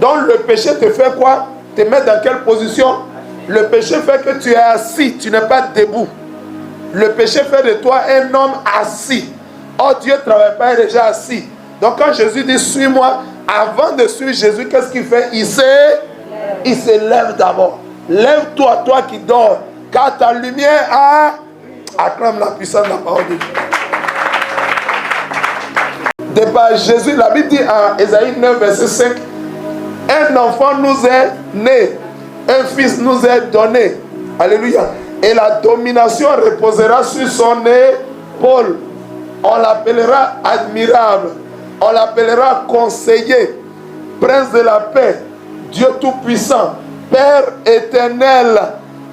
Donc le péché te fait quoi? Te met dans quelle position? Le péché fait que tu es assis, tu n'es pas debout. Le péché fait de toi un homme assis. Oh, Dieu ne travaille pas, il est déjà assis. Donc quand Jésus dit suis-moi, avant de suivre Jésus, qu'est-ce qu'il fait? Il se lève d'abord. Lève-toi, toi qui dors, car ta lumière acclame la puissance de la parole de Dieu. De par Jésus, la Bible dit en Ésaïe 9, verset 5, un enfant nous est né, un fils nous est donné. Alléluia. Et la domination reposera sur son épaule. On l'appellera admirable. On l'appellera conseiller, prince de la paix, Dieu tout-puissant, Père éternel.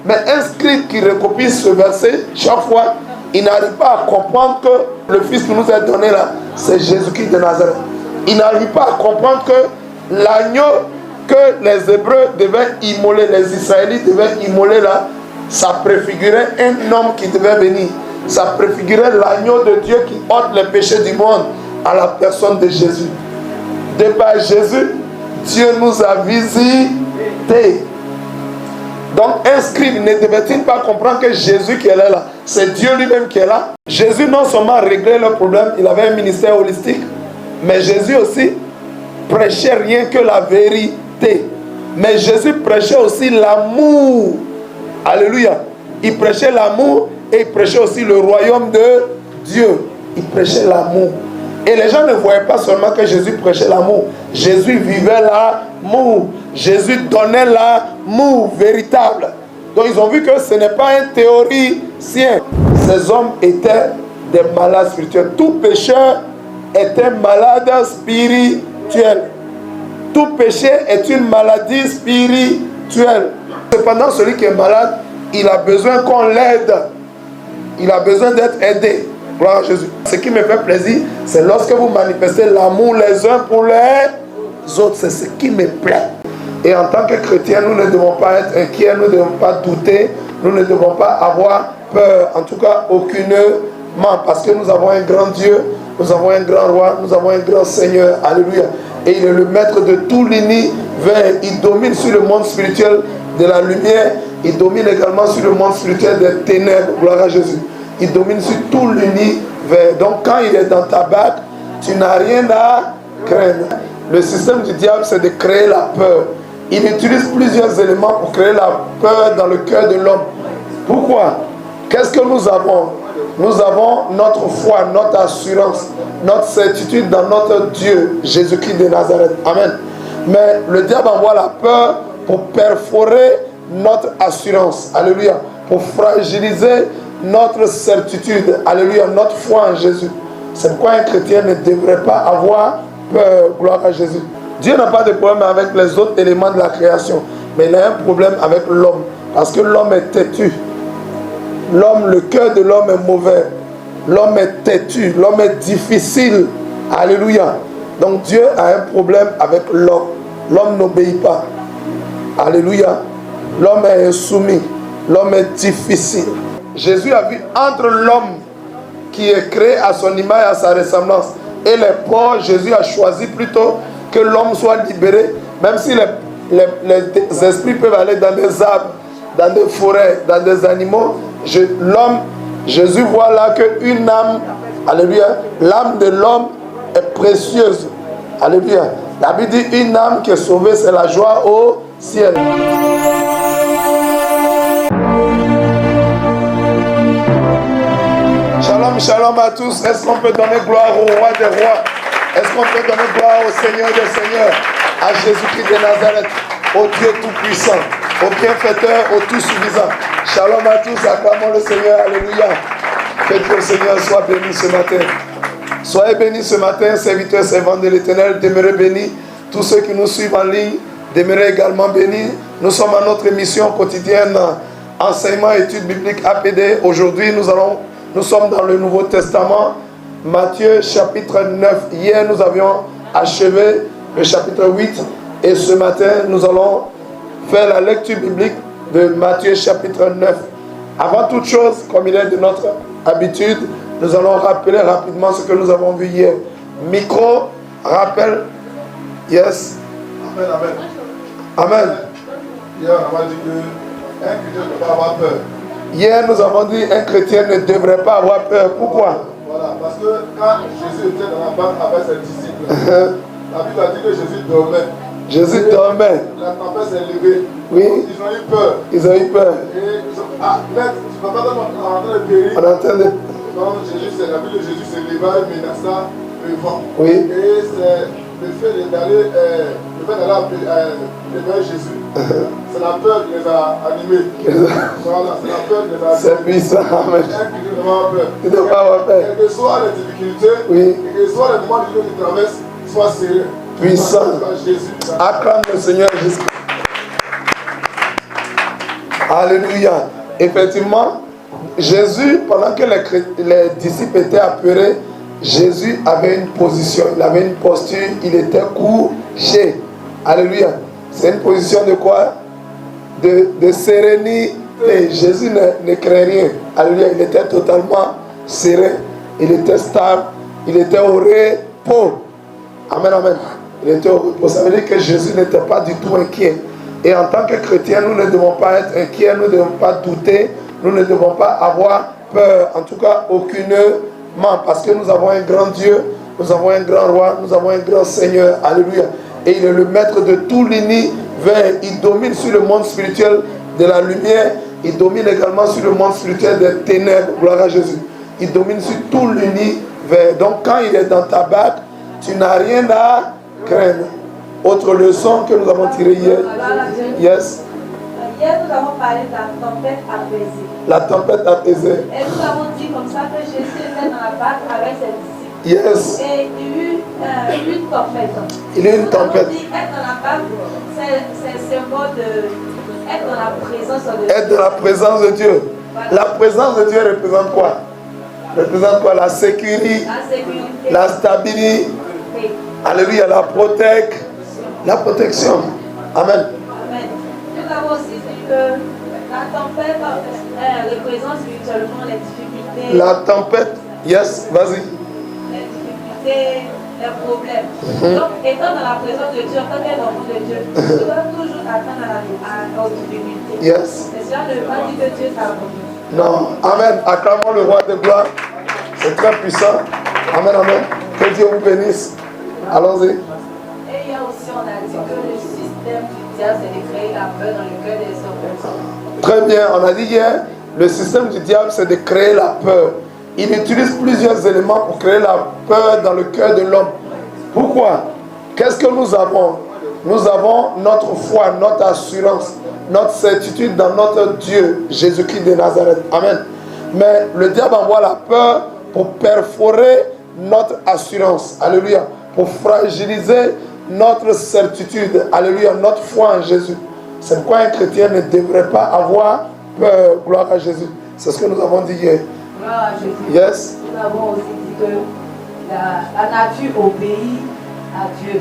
Mais un scribe qui recopie ce verset, chaque fois, il n'arrive pas à comprendre que le Fils qui nous est donné là, c'est Jésus-Christ de Nazareth. Il n'arrive pas à comprendre que l'agneau que les Hébreux devaient immoler, les Israélites devaient immoler là, ça préfigurait un homme qui devait venir. Ça préfigurait l'agneau de Dieu qui ôte les péchés du monde à la personne de Jésus. De par Jésus, Dieu nous a visités. Donc un scribe ne devait-il pas comprendre que Jésus qui est là, c'est Dieu lui-même qui est là? Jésus non seulement réglait le problème, il avait un ministère holistique, mais Jésus aussi prêchait rien que la vérité. Mais Jésus prêchait aussi l'amour. Alléluia. Il prêchait l'amour et il prêchait aussi le royaume de Dieu. Il prêchait l'amour. Et les gens ne voyaient pas seulement que Jésus prêchait l'amour. Jésus vivait l'amour. Jésus donnait l'amour véritable. Donc ils ont vu que ce n'est pas un théoricien. Ces hommes étaient des malades spirituels. Tout pécheur est un malade spirituel. Tout péché est une maladie spirituelle. Cependant, celui qui est malade, il a besoin qu'on l'aide. Il a besoin d'être aidé. Gloire à Jésus. Ce qui me fait plaisir, c'est lorsque vous manifestez l'amour les uns pour les autres. C'est ce qui me plaît. Et en tant que chrétiens, nous ne devons pas être inquiets, nous ne devons pas douter, nous ne devons pas avoir peur. En tout cas, aucunement. Parce que nous avons un grand Dieu, nous avons un grand roi, nous avons un grand Seigneur. Alléluia. Et il est le maître de tout l'univers. Il domine sur le monde spirituel de la lumière. Il domine également sur le monde spirituel des ténèbres. Gloire à Jésus. Il domine sur tout l'univers. Donc quand il est dans ta barque, tu n'as rien à craindre. Le système du diable, c'est de créer la peur. Il utilise plusieurs éléments pour créer la peur dans le cœur de l'homme. Pourquoi? Qu'est-ce que nous avons? Nous avons notre foi, notre assurance, notre certitude dans notre Dieu, Jésus-Christ de Nazareth. Amen. Mais le diable envoie la peur pour perforer notre assurance. Alléluia. Pour fragiliser notre certitude. Alléluia. Notre foi en Jésus. C'est pourquoi un chrétien ne devrait pas avoir peur. Gloire à Jésus. Dieu n'a pas de problème avec les autres éléments de la création. Mais il a un problème avec l'homme. Parce que l'homme est têtu. L'homme, le cœur de l'homme est mauvais. L'homme est têtu. L'homme est difficile. Alléluia. Donc Dieu a un problème avec l'homme. L'homme n'obéit pas. Alléluia. L'homme est insoumis. L'homme est difficile. Jésus a vu entre l'homme qui est créé à son image et à sa ressemblance et les pauvres, Jésus a choisi plutôt que l'homme soit libéré, même si les esprits peuvent aller dans des arbres, dans des forêts, dans des animaux. L'homme, Jésus voit là qu'une âme, alléluia, l'âme de l'homme est précieuse. Alléluia. La Bible dit une âme qui est sauvée, c'est la joie au ciel. Shalom, shalom à tous. Est-ce qu'on peut donner gloire au roi des rois? Est-ce qu'on peut donner gloire au Seigneur des seigneurs, à Jésus-Christ de Nazareth, au Dieu tout-puissant, au bienfaiteur, au tout-suffisant? Shalom à tous, acclamons le Seigneur, alléluia. Que le Seigneur soit béni ce matin. Soyez bénis ce matin, serviteurs, servantes de l'Éternel, demeurez bénis. Tous ceux qui nous suivent en ligne, demeurez également bénis. Nous sommes à notre émission quotidienne, enseignement, études bibliques APD. Aujourd'hui, nous sommes dans le Nouveau Testament, Matthieu chapitre 9. Hier, nous avions achevé le chapitre 8. Et ce matin, nous allons faire la lecture biblique de Matthieu chapitre 9. Avant toute chose, comme il est de notre habitude, nous allons rappeler rapidement ce que nous avons vu hier. Micro, rappel, yes, Amen, amen. Amen. Hier, on m'a dit qu'un chrétien ne peut pas avoir peur. Hier, nous avons dit qu'un chrétien ne devrait pas avoir peur. Pourquoi? Voilà, parce que quand Jésus était dans la barque avec ses disciples, la Bible a dit que Jésus dormait. Jésus dormait. La tempête s'est levée. Oui. Donc, ils ont eu peur. Ils ont eu peur. Et ils ont, net, tu ne peux pas dire qu'on est en train de périr. On est en train de... Donc, la Bible de Jésus se leva et menaça le vent. Oui. Et c'est le fait d'aller vers Jésus. C'est la peur qui les a animés. Voilà, c'est la peur qui les a animés. C'est puissant, amen. Tu ne dois pas avoir peur. Quelles que soient les difficultés, oui. Quelles que soient les moments que tu traverses, sois sérieux. Puissant. Acclame le Seigneur Jésus. Alléluia. Effectivement, Jésus, pendant que les disciples étaient apeurés, Jésus avait une position, il avait une posture, il était couché. Alléluia. C'est une position de quoi? De sérénité. Jésus ne craint rien. Alléluia. Il était totalement serein. Il était stable. Il était au repos. Amen, amen. Il était au repos. Ça veut dire que Jésus n'était pas du tout inquiet. Et en tant que chrétiens, nous ne devons pas être inquiets. Nous ne devons pas douter. Nous ne devons pas avoir peur. En tout cas, aucunement. Parce que nous avons un grand Dieu. Nous avons un grand roi. Nous avons un grand Seigneur. Alléluia. Et il est le maître de tout l'univers. Il domine sur le monde spirituel de la lumière. Il domine également sur le monde spirituel des ténèbres. Gloire à Jésus. Il domine sur tout l'univers. Donc quand il est dans ta barque, tu n'as rien à craindre. Autre leçon que nous avons tirée hier. Yes. Hier, nous avons parlé de la tempête apaisée. La tempête apaisée. Et nous avons dit comme ça que Jésus était dans la barque avec ses disciples. Yes. Et il y a eu une tempête. Il y a eu une tempête. Dit, être dans la barque, c'est le symbole de être dans la présence de Dieu. Être dans la présence de Dieu. Voilà. La présence de Dieu représente quoi? Représente quoi? La sécurité. La stabilité. Oui. Alléluia. La protection. Amen. Amen. Nous avons aussi dit que la tempête représente spirituellement les difficultés. La tempête. Yes, vas-y. Les difficultés, les problèmes. Donc, étant dans la présence de Dieu, en tant qu'enfant de Dieu, tu dois toujours attendre aux difficultés. Yes. Mais cela ne veut pas dire que Dieu t'abandonne. Non. Amen. Acclamons le roi de gloire. C'est très puissant. Amen, amen. Que Dieu vous bénisse. Allons-y. Et il y a aussi, on a dit que le système du diable, c'est de créer la peur dans le cœur des hommes. Très bien. On a dit hier, le système du diable, c'est de créer la peur. Il utilise plusieurs éléments pour créer la peur dans le cœur de l'homme. Pourquoi? Qu'est-ce que nous avons? Nous avons notre foi, notre assurance, notre certitude dans notre Dieu, Jésus-Christ de Nazareth. Amen. Mais le diable envoie la peur pour perforer notre assurance. Alléluia. Pour fragiliser notre certitude. Alléluia. Notre foi en Jésus. C'est pourquoi un chrétien ne devrait pas avoir peur. Gloire à Jésus. C'est ce que nous avons dit hier. Gloire à Jésus. Yes. Nous avons aussi dit que la nature obéit à Dieu.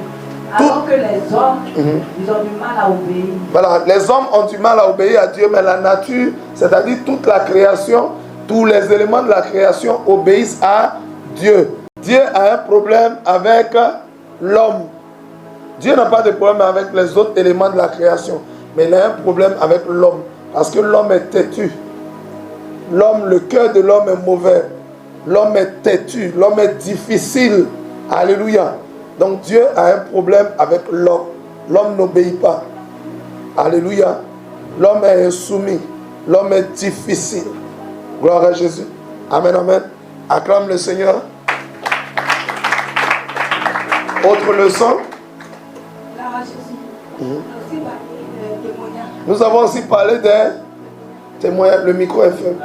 Alors que les hommes, ils ont du mal à obéir. Voilà, les hommes ont du mal à obéir à Dieu, mais la nature, c'est-à-dire toute la création, tous les éléments de la création obéissent à Dieu. Dieu a un problème avec l'homme. Dieu n'a pas de problème avec les autres éléments de la création, mais il a un problème avec l'homme, parce que l'homme est têtu. L'homme, le cœur de l'homme est mauvais. L'homme est têtu, l'homme est difficile. Alléluia. Donc Dieu a un problème avec l'homme. L'homme n'obéit pas. Alléluia. L'homme est insoumis. L'homme est difficile. Gloire à Jésus. Amen, amen. Acclame le Seigneur. Autre leçon. Nous avons aussi parlé des témoignages. Le micro est faible.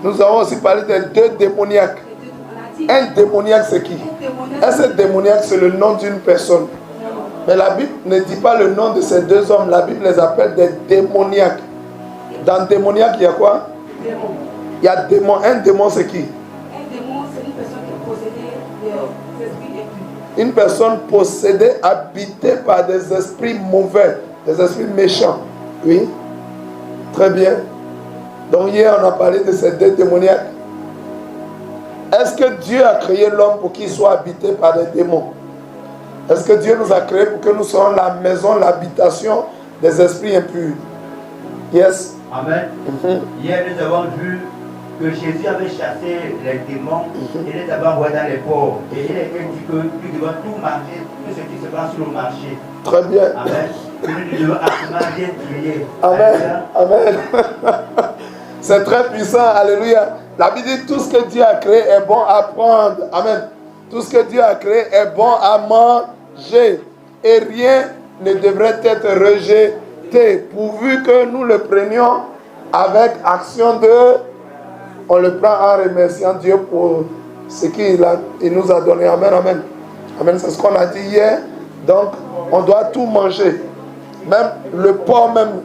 Nous avons aussi parlé des deux démoniaques. Un démoniaque, c'est qui? Un démoniaque, c'est le nom d'une personne. Mais la Bible ne dit pas le nom de ces deux hommes. La Bible les appelle des démoniaques. Dans démoniaque, il y a quoi? Il y a démon. Un démon, c'est qui? Un démon, c'est une personne qui est possédée des esprits impurs. Une personne possédée, habitée par des esprits mauvais, des esprits méchants. Oui. Très bien. Donc hier, on a parlé de ces deux démoniaques. Est-ce que Dieu a créé l'homme pour qu'il soit habité par des démons? Est-ce que Dieu nous a créés pour que nous soyons la maison, l'habitation des esprits impurs? Yes. Amen. Hier, nous avons vu que Jésus avait chassé les démons et les avait envoyés dans les ports. Et il a dit que nous devons tout marcher, tout ce qui se passe sur le marché. Très bien. Amen. Que nous devons absolument bien prier. Amen. Amen. C'est très puissant. Alléluia. La Bible dit tout ce que Dieu a créé est bon à prendre. Amen. Tout ce que Dieu a créé est bon à manger. Et rien ne devrait être rejeté. Pourvu que nous le prenions avec action de... On le prend en remerciant Dieu pour ce qu'il nous a donné. Amen, amen. Amen, c'est ce qu'on a dit hier. Donc, on doit tout manger. Même le porc même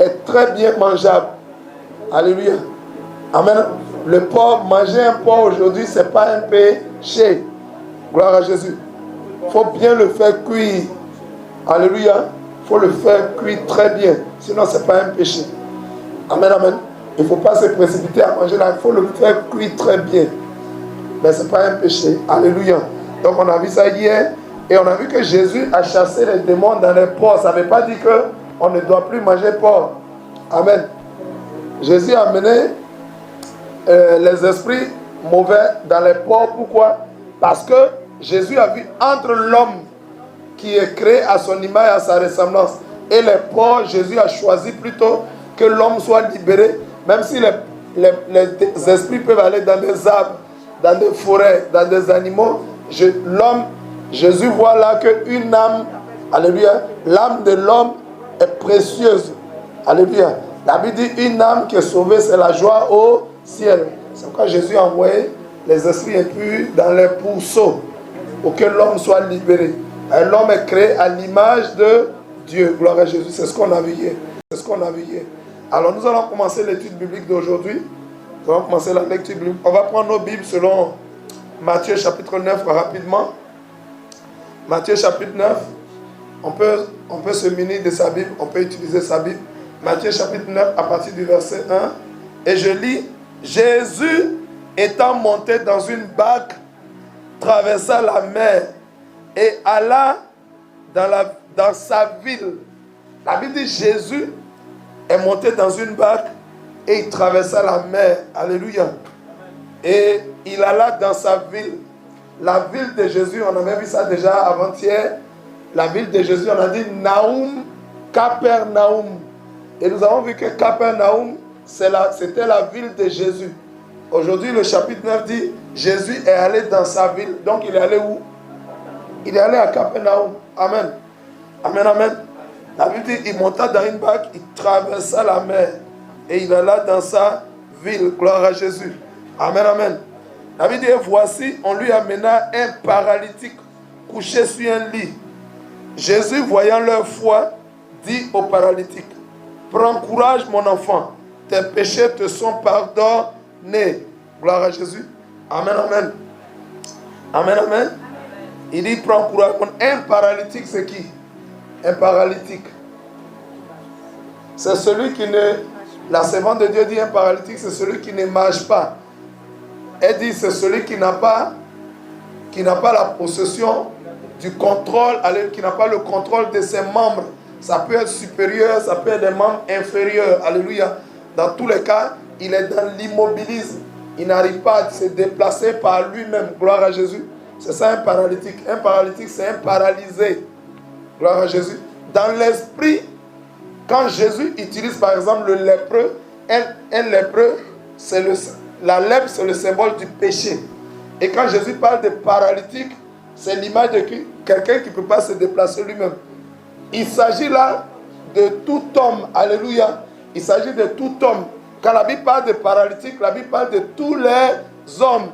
est très bien mangeable. Alléluia. Amen. Le porc, manger un porc aujourd'hui, ce n'est pas un péché. Gloire à Jésus. Il faut bien le faire cuire. Alléluia. Il faut le faire cuire très bien. Sinon, ce n'est pas un péché. Amen, amen. Il ne faut pas se précipiter à manger là. Il faut le faire cuire très bien. Mais ce n'est pas un péché. Alléluia. Donc, on a vu ça hier. Et on a vu que Jésus a chassé les démons dans les porcs. Ça ne veut pas dire qu'on ne doit plus manger porc. Amen. Jésus a amené les esprits mauvais dans les porcs. Pourquoi? Parce que Jésus a vu entre l'homme qui est créé à son image et à sa ressemblance et les porcs, Jésus a choisi plutôt que l'homme soit libéré, même si les esprits peuvent aller dans des arbres, dans des forêts, dans des animaux. L'homme, Jésus voit là qu'une âme, alléluia, l'âme de l'homme est précieuse. Alléluia. La Bible dit une âme qui est sauvée, c'est la joie au ciel. C'est pourquoi Jésus a envoyé les esprits impurs dans les pourceaux pour que l'homme soit libéré. Et l'homme est créé à l'image de Dieu. Gloire à Jésus. C'est ce qu'on a vu hier. C'est ce qu'on a vu hier. Alors nous allons commencer l'étude biblique d'aujourd'hui. Nous allons commencer la lecture biblique. On va prendre nos Bibles selon Matthieu chapitre 9 rapidement. Matthieu chapitre 9. On peut se munir de sa Bible. On peut utiliser sa Bible. Matthieu chapitre 9 à partir du verset 1. Et je lis. Jésus étant monté dans une barque, traversa la mer et alla dans sa ville. La Bible dit Jésus est monté dans une barque et il traversa la mer. Alléluia. Et il alla dans sa ville. La ville de Jésus, on avait vu ça déjà avant-hier. La ville de Jésus, on a dit Naoum, Capernaum. Et nous avons vu que Capernaum, c'était la ville de Jésus. Aujourd'hui, le chapitre 9 dit Jésus est allé dans sa ville. Donc, il est allé où? Il est allé à Capernaum. Amen. Amen, amen. La Bible dit il monta dans une barque, il traversa la mer et il alla dans sa ville. Gloire à Jésus. Amen, amen. La Bible dit voici, on lui amena un paralytique couché sur un lit. Jésus, voyant leur foi, dit au paralytique prends courage, mon enfant, tes péchés te sont pardonnés. Gloire à Jésus. Amen, amen. Amen, amen. Il dit, prends courage. Un paralytique, c'est qui? Un paralytique. C'est celui qui ne... La servante de Dieu dit, un paralytique, c'est celui qui ne marche pas. Elle dit, c'est celui qui n'a pas la possession du contrôle, qui n'a pas le contrôle de ses membres. Ça peut être supérieur, ça peut être des membres inférieurs. Alléluia. Dans tous les cas, il est dans l'immobilisme. Il n'arrive pas à se déplacer par lui-même. Gloire à Jésus. C'est ça un paralytique. Un paralytique, c'est un paralysé. Gloire à Jésus. Dans l'esprit, quand Jésus utilise par exemple le lépreux, un lépreux, la lèpre, c'est le symbole du péché. Et quand Jésus parle de paralytique, c'est l'image de quelqu'un qui ne peut pas se déplacer lui-même. Il s'agit là de tout homme. Alléluia. Il s'agit de tout homme. Quand la Bible parle de paralytique, la Bible parle de tous les hommes.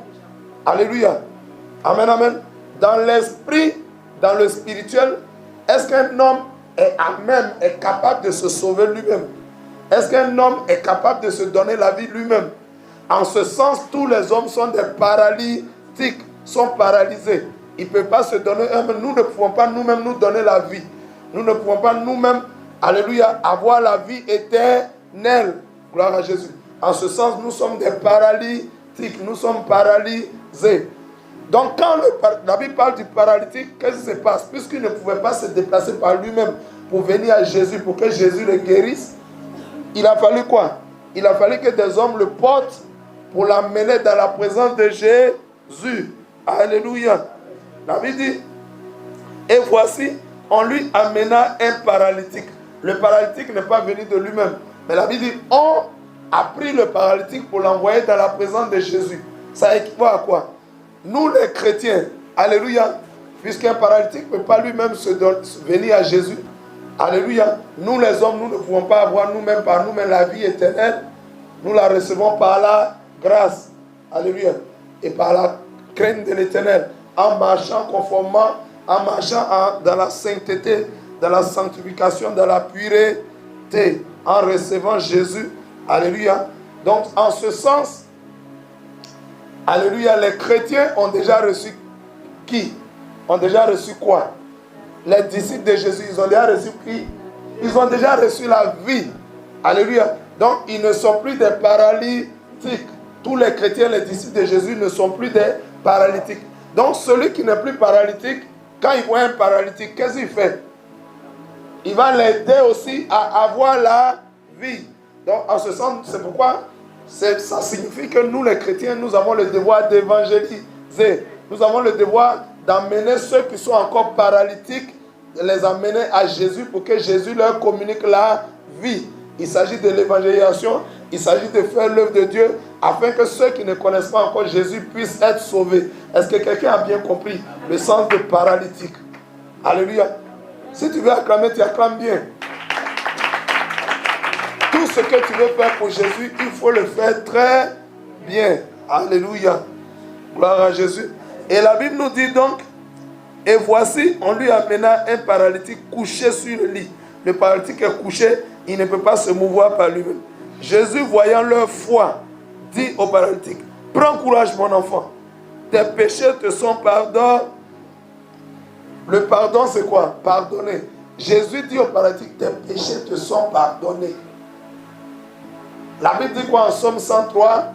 Alléluia. Amen, amen. Dans l'esprit, dans le spirituel, est-ce qu'un homme est capable de se sauver lui-même? Est-ce qu'un homme est capable de se donner la vie lui-même? En ce sens, tous les hommes sont des paralytiques, sont paralysés. Ils ne peuvent pas se donner eux-mêmes. Nous ne pouvons pas nous-mêmes nous donner la vie. Nous ne pouvons pas nous-mêmes, alléluia, avoir la vie éternelle. Gloire à Jésus. En ce sens, nous sommes des paralytiques. Nous sommes paralysés. Donc quand la Bible parle du paralytique, qu'est-ce qui se passe? Puisqu'il ne pouvait pas se déplacer par lui-même pour venir à Jésus, pour que Jésus le guérisse, il a fallu quoi? Il a fallu que des hommes le portent pour l'amener dans la présence de Jésus. Alléluia. La Bible dit, et voici, on lui amena un paralytique. Le paralytique n'est pas venu de lui-même. Mais la Bible dit, on a pris le paralytique pour l'envoyer dans la présence de Jésus. Ça équivaut à quoi? Nous les chrétiens, alléluia, puisqu'un paralytique ne peut pas lui-même venir à Jésus. Alléluia. Nous les hommes, nous ne pouvons pas avoir nous-mêmes par nous-mêmes la vie éternelle. Nous la recevons par la grâce. Alléluia. Et par la crainte de l'éternel. En marchant conformément, en marchant dans la sainteté, dans la sanctification, dans la pureté, en recevant Jésus. Alléluia. Donc, en ce sens, alléluia, les chrétiens ont déjà reçu qui? Ont déjà reçu quoi? Les disciples de Jésus, ils ont déjà reçu qui? Ils ont déjà reçu la vie. Alléluia. Donc, ils ne sont plus des paralytiques. Tous les chrétiens, les disciples de Jésus ne sont plus des paralytiques. Donc, celui qui n'est plus paralytique, quand il voit un paralytique, qu'est-ce qu'il fait? Il va l'aider aussi à avoir la vie. Donc, en ce sens, c'est pourquoi ça signifie que nous, les chrétiens, nous avons le devoir d'évangéliser. Nous avons le devoir d'amener ceux qui sont encore paralytiques, de les amener à Jésus pour que Jésus leur communique la vie. Il s'agit de l'évangélisation, il s'agit de faire l'œuvre de Dieu afin que ceux qui ne connaissent pas encore Jésus puissent être sauvés. Est-ce que quelqu'un a bien compris le sens de paralytique? Alléluia. Si tu veux acclamer, tu acclames bien. Tout ce que tu veux faire pour Jésus, il faut le faire très bien. Alléluia. Gloire à Jésus. Et la Bible nous dit donc, et voici, on lui amena un paralytique couché sur le lit. Le paralytique est couché, il ne peut pas se mouvoir par lui-même. Jésus, voyant leur foi, dit au paralytique, prends courage mon enfant, tes péchés te sont pardonnés. Le pardon c'est quoi? Pardonner. Jésus dit au paralytique, tes péchés te sont pardonnés. La Bible dit quoi en Somme 103?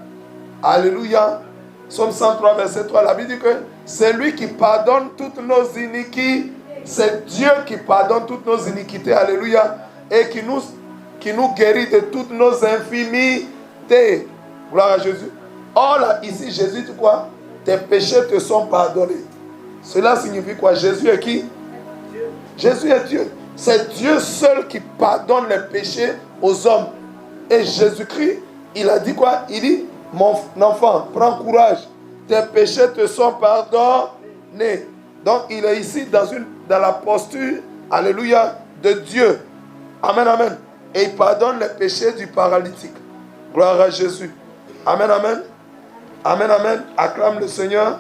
Alléluia. Somme 103, verset 3. La Bible dit que c'est lui qui pardonne toutes nos iniquités. C'est Dieu qui pardonne toutes nos iniquités. Alléluia. Et qui nous guérit de toutes nos infimités. Gloire à Jésus. Or là, ici, Jésus dit quoi? Tes péchés te sont pardonnés. Cela signifie quoi? Jésus est qui? Jésus est Dieu. C'est Dieu seul qui pardonne les péchés aux hommes. Et Jésus-Christ, il a dit quoi? Il dit, mon enfant, prends courage. Tes péchés te sont pardonnés. Donc, il est ici dans la posture, alléluia, de Dieu. Amen, amen. Et il pardonne les péchés du paralytique. Gloire à Jésus. Amen, amen. Amen, amen. Acclame le Seigneur.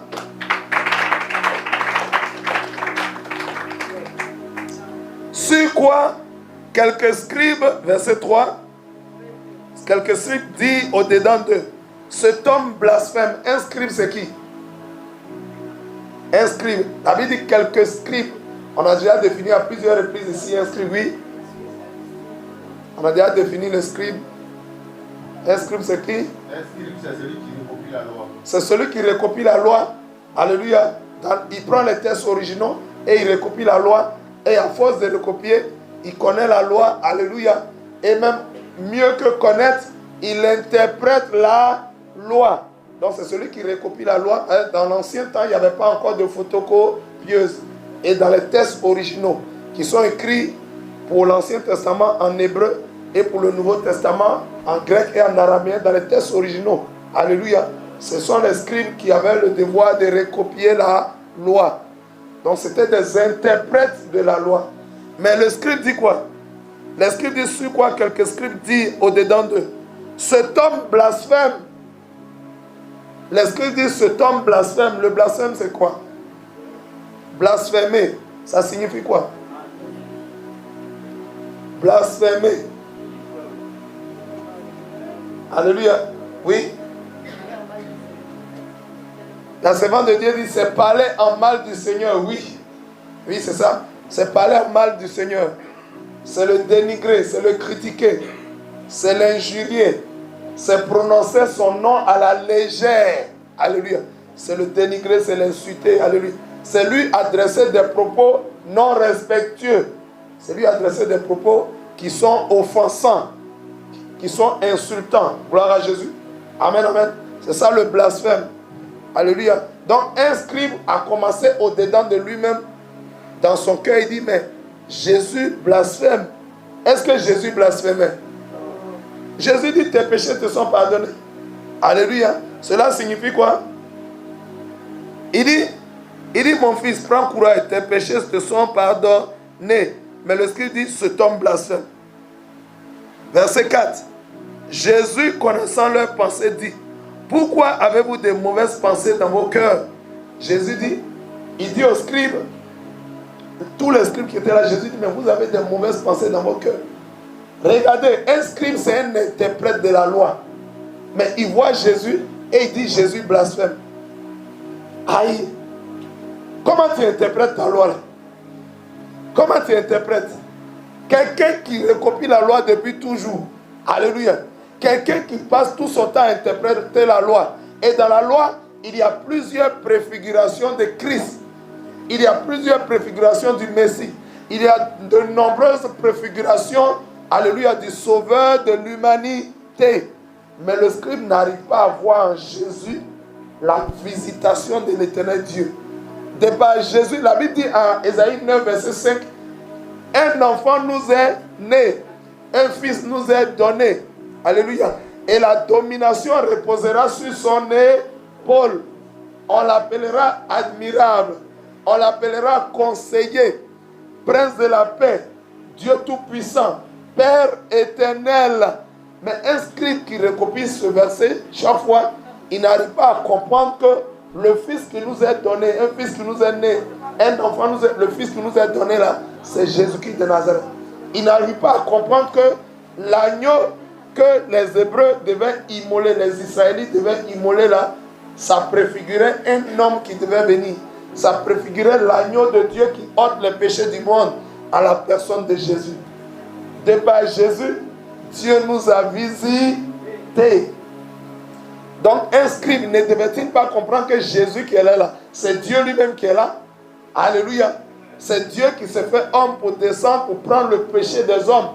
Sur quoi quelques scribes, verset 3, quelques scribes disent au-dedans d'eux, cet homme blasphème. Un scribe, c'est qui? Un scribe. La Bible dit quelques scribes. On a déjà défini à plusieurs reprises ici un scribe, oui. On a déjà défini le scribe. Un scribe, c'est qui? Un scribe, c'est celui qui recopie la loi. C'est celui qui recopie la loi. Alléluia. Il prend les textes originaux et il recopie la loi. Et à force de recopier, il connaît la loi. Alléluia. Et même mieux que connaître, il interprète la loi. Donc c'est celui qui recopie la loi. Dans l'ancien temps, il n'y avait pas encore de photocopieuse. Et dans les textes originaux qui sont écrits pour l'Ancien Testament en hébreu et pour le Nouveau Testament en grec et en araméen, dans les textes originaux. Alléluia. Ce sont les scribes qui avaient le devoir de recopier la loi. Donc c'était des interprètes de la loi. Mais le scribe dit quoi? Les scribes disent sur quoi quelques scribes disent au-dedans d'eux. Cet homme blasphème. Les scribes disent cet homme blasphème. Le blasphème c'est quoi? Blasphémer. Ça signifie quoi? Blasphémer. Alléluia. Oui. La servante de Dieu dit c'est parler en mal du Seigneur. Oui. Oui, c'est ça. C'est parler en mal du Seigneur. C'est le dénigrer, c'est le critiquer. C'est l'injurier. C'est prononcer son nom à la légère. Alléluia. c'est le dénigrer, c'est l'insulter. Alléluia. C'est lui adresser des propos non respectueux. C'est lui adresser des propos qui sont offensants, qui sont insultants. Gloire à Jésus. Amen, amen. C'est ça le blasphème. Alléluia. Donc un scribe a commencé au-dedans de lui-même. Dans son cœur, il dit, mais Jésus blasphème. Est-ce que Jésus blasphémait? Jésus dit, tes péchés te sont pardonnés. Alléluia. Cela signifie quoi? Il dit, mon fils, prends courage, tes péchés te sont pardonnés. Mais le scribe dit, cet homme blasphème. Verset 4. Jésus, connaissant leurs pensées, dit, pourquoi avez-vous des mauvaises pensées dans vos cœurs? Jésus dit, il dit aux scribes, tous les scribes qui étaient là, Jésus dit, mais vous avez des mauvaises pensées dans vos cœurs. Regardez, un scribe, c'est un interprète de la loi. Mais il voit Jésus et il dit, Jésus blasphème. Aïe. Comment tu interprètes ta loi là? Comment tu interprètes? Quelqu'un qui recopie la loi depuis toujours. Alléluia. Quelqu'un qui passe tout son temps à interpréter la loi. Et dans la loi, il y a plusieurs préfigurations de Christ. Il y a plusieurs préfigurations du Messie. Il y a de nombreuses préfigurations, alléluia, du Sauveur de l'humanité. Mais le scribe n'arrive pas à voir en Jésus la visitation de l'Éternel Dieu. De par Jésus, la Bible dit en Ésaïe 9, verset 5, un enfant nous est né, un fils nous est donné. Alléluia. Et la domination reposera sur son épaule. On l'appellera admirable. On l'appellera conseiller, prince de la paix, Dieu tout-puissant, Père éternel. Mais un scribe qui recopie ce verset, chaque fois, il n'arrive pas à comprendre que le fils qui nous est donné, un fils qui nous est né, un enfant, le fils qui nous est donné là, c'est Jésus-Christ de Nazareth. Il n'arrive pas à comprendre que l'agneau que les Hébreux devaient immoler, les Israélites devaient immoler là, ça préfigurait un homme qui devait venir. Ça préfigurait l'agneau de Dieu qui ôte les péchés du monde à la personne de Jésus. De par Jésus, Dieu nous a visités. Donc un scribe ne devait-il pas comprendre que Jésus qui est là, c'est Dieu lui-même qui est là? Alléluia. C'est Dieu qui s'est fait homme pour descendre, pour prendre le péché des hommes.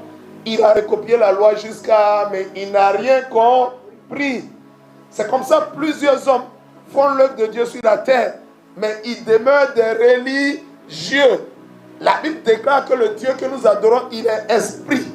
Il a recopié la loi jusqu'à... mais il n'a rien compris. C'est comme ça plusieurs hommes font l'œuvre de Dieu sur la terre. Mais ils demeurent des religieux. La Bible déclare que le Dieu que nous adorons, il est esprit.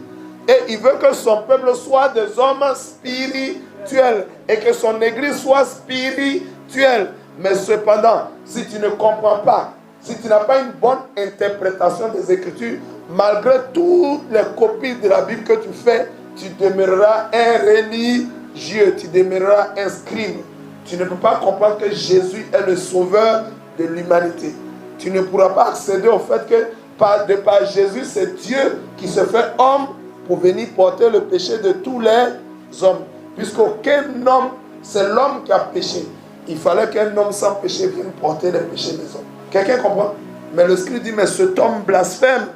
Et il veut que son peuple soit des hommes spirituels. Et que son église soit spirituelle. Mais cependant, si tu ne comprends pas, si tu n'as pas une bonne interprétation des Écritures, malgré toutes les copies de la Bible que tu fais, tu demeureras un religieux. Tu demeureras un scribe. Tu ne peux pas comprendre que Jésus est le sauveur de l'humanité. Tu ne pourras pas accéder au fait que de par Jésus, c'est Dieu qui se fait homme pour venir porter le péché de tous les hommes. Puisqu'aucun homme, c'est l'homme qui a péché. Il fallait qu'un homme sans péché vienne porter les péchés des hommes. Quelqu'un comprend? Mais le scribe dit, mais cet homme blasphème.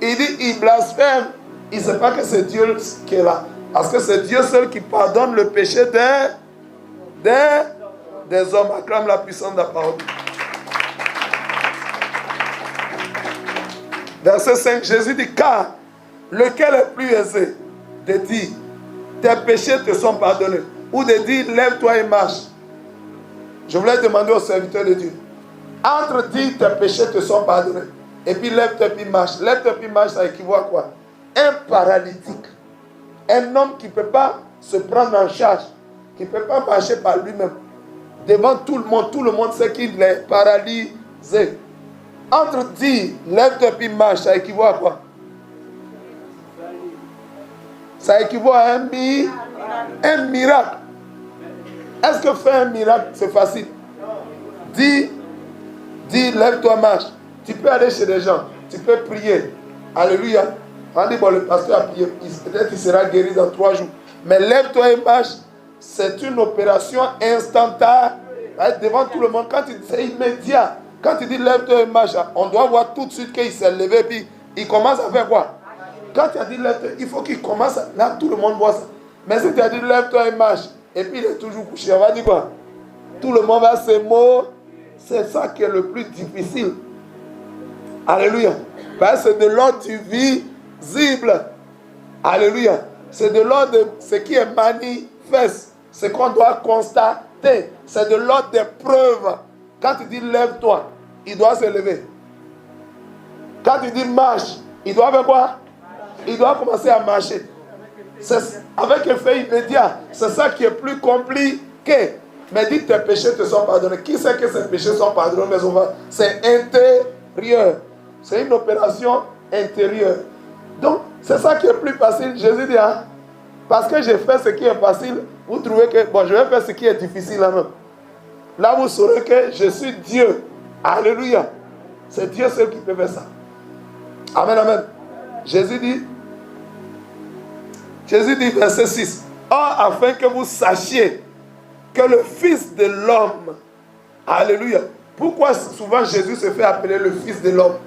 Il dit, il blasphème. Il ne sait pas que c'est Dieu qui est là. Parce que c'est Dieu seul qui pardonne le péché des hommes. Acclame la puissance de la parole. Verset 5, Jésus dit, car lequel est plus aisé de dire, tes péchés te sont pardonnés, ou de dire, lève-toi et marche? Je voulais demander aux serviteurs de Dieu, entre dire, tes péchés te sont pardonnés, et puis lève-toi et puis marche. Lève-toi et puis marche, ça équivaut à quoi? Un paralytique, un homme qui ne peut pas se prendre en charge, qui ne peut pas marcher par lui-même, devant tout le monde sait qu'il est paralysé. Entre dire, lève-toi et puis marche, ça équivaut à quoi? Ça équivaut à un miracle. Est-ce que faire un miracle, c'est facile? Dis, lève-toi, marche. Tu peux aller chez des gens, tu peux prier. Alléluia. On dit, bon, le pasteur a prié, peut-être qu'il sera guéri dans 3 jours. Mais lève-toi et marche, c'est une opération instantanée. Devant tout le monde, quand c'est immédiat. Quand il dit lève-toi et marche, on doit voir tout de suite qu'il s'est levé, puis il commence à faire quoi? Quand tu as dit lève-toi, il faut qu'il commence, là tout le monde voit ça. Mais si tu as dit lève-toi et marche, et puis il est toujours couché, on va dire quoi? tout le monde va se moquer. C'est ça qui est le plus difficile. Alléluia. Parce que c'est de l'ordre du visible. Alléluia. C'est de l'ordre de ce qui est manifeste. Ce qu'on doit constater. C'est de l'ordre des preuves. Quand tu dis lève-toi, il doit se lever. Quand tu dis marche, il doit faire quoi? Il doit commencer à marcher. C'est avec effet immédiat. C'est ça qui est plus compliqué. Mais dis tes péchés te sont pardonnés. Qui sait que ces péchés sont pardonnés? Mais c'est intérieur. C'est une opération intérieure. Donc, c'est ça qui est plus facile. Jésus dit, hein, parce que j'ai fait ce qui est facile, vous trouvez que, bon, je vais faire ce qui est difficile là-même. Là, vous saurez que je suis Dieu. Alléluia. C'est Dieu seul qui peut faire ça. Amen, amen. Jésus dit, verset 6. Or, afin que vous sachiez que le Fils de l'homme, alléluia. Pourquoi souvent Jésus se fait appeler le Fils de l'homme?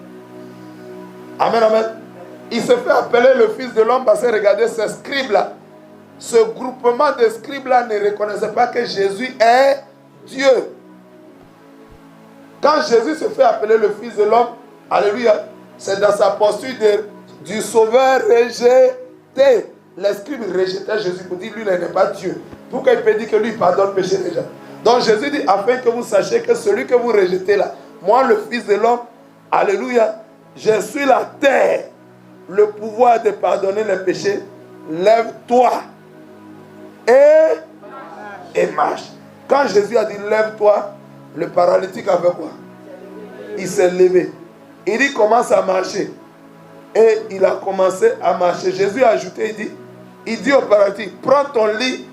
Amen, amen. Il se fait appeler le Fils de l'homme parce que regardez ces scribes-là. Ce groupement de scribes-là ne reconnaissait pas que Jésus est Dieu. Quand Jésus se fait appeler le Fils de l'homme, alléluia, c'est dans sa posture du sauveur rejeté. Les scribes rejetaient Jésus pour dire lui, il n'est pas Dieu. Pourquoi il peut dire que lui, il pardonne le péché déjà? Donc Jésus dit, afin que vous sachiez que celui que vous rejetez là, moi le Fils de l'homme, alléluia, je suis la terre, le pouvoir de pardonner les péchés, lève-toi et marche. Quand Jésus a dit lève-toi, le paralytique a fait quoi? Il s'est levé. Il dit commence à marcher. Et il a commencé à marcher. Jésus a ajouté, il dit au paralytique, prends ton lit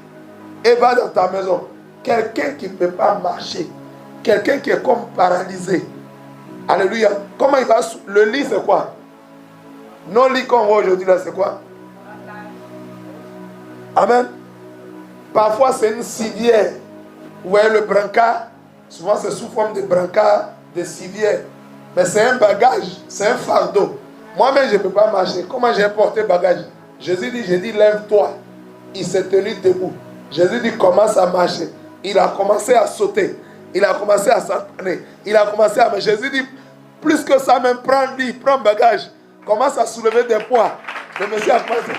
et va dans ta maison. Quelqu'un qui ne peut pas marcher, quelqu'un qui est comme paralysé. Alléluia. Comment il va? Le lit c'est quoi? Nos lits qu'on voit aujourd'hui là c'est quoi? Amen. Parfois c'est une civière. Vous voyez le brancard? Souvent c'est sous forme de brancard, de civière. Mais c'est un bagage, c'est un fardeau. Moi-même je ne peux pas marcher. Comment j'ai porté bagage? Jésus dit, lève-toi. Il s'est tenu debout. Jésus dit, commence à marcher. Il a commencé à sauter. Il a commencé à s'entraîner. Il a commencé à marcher. Jésus dit, plus que ça même, prends lit, prends bagage. Commence à soulever des poids. Le monsieur a commencé.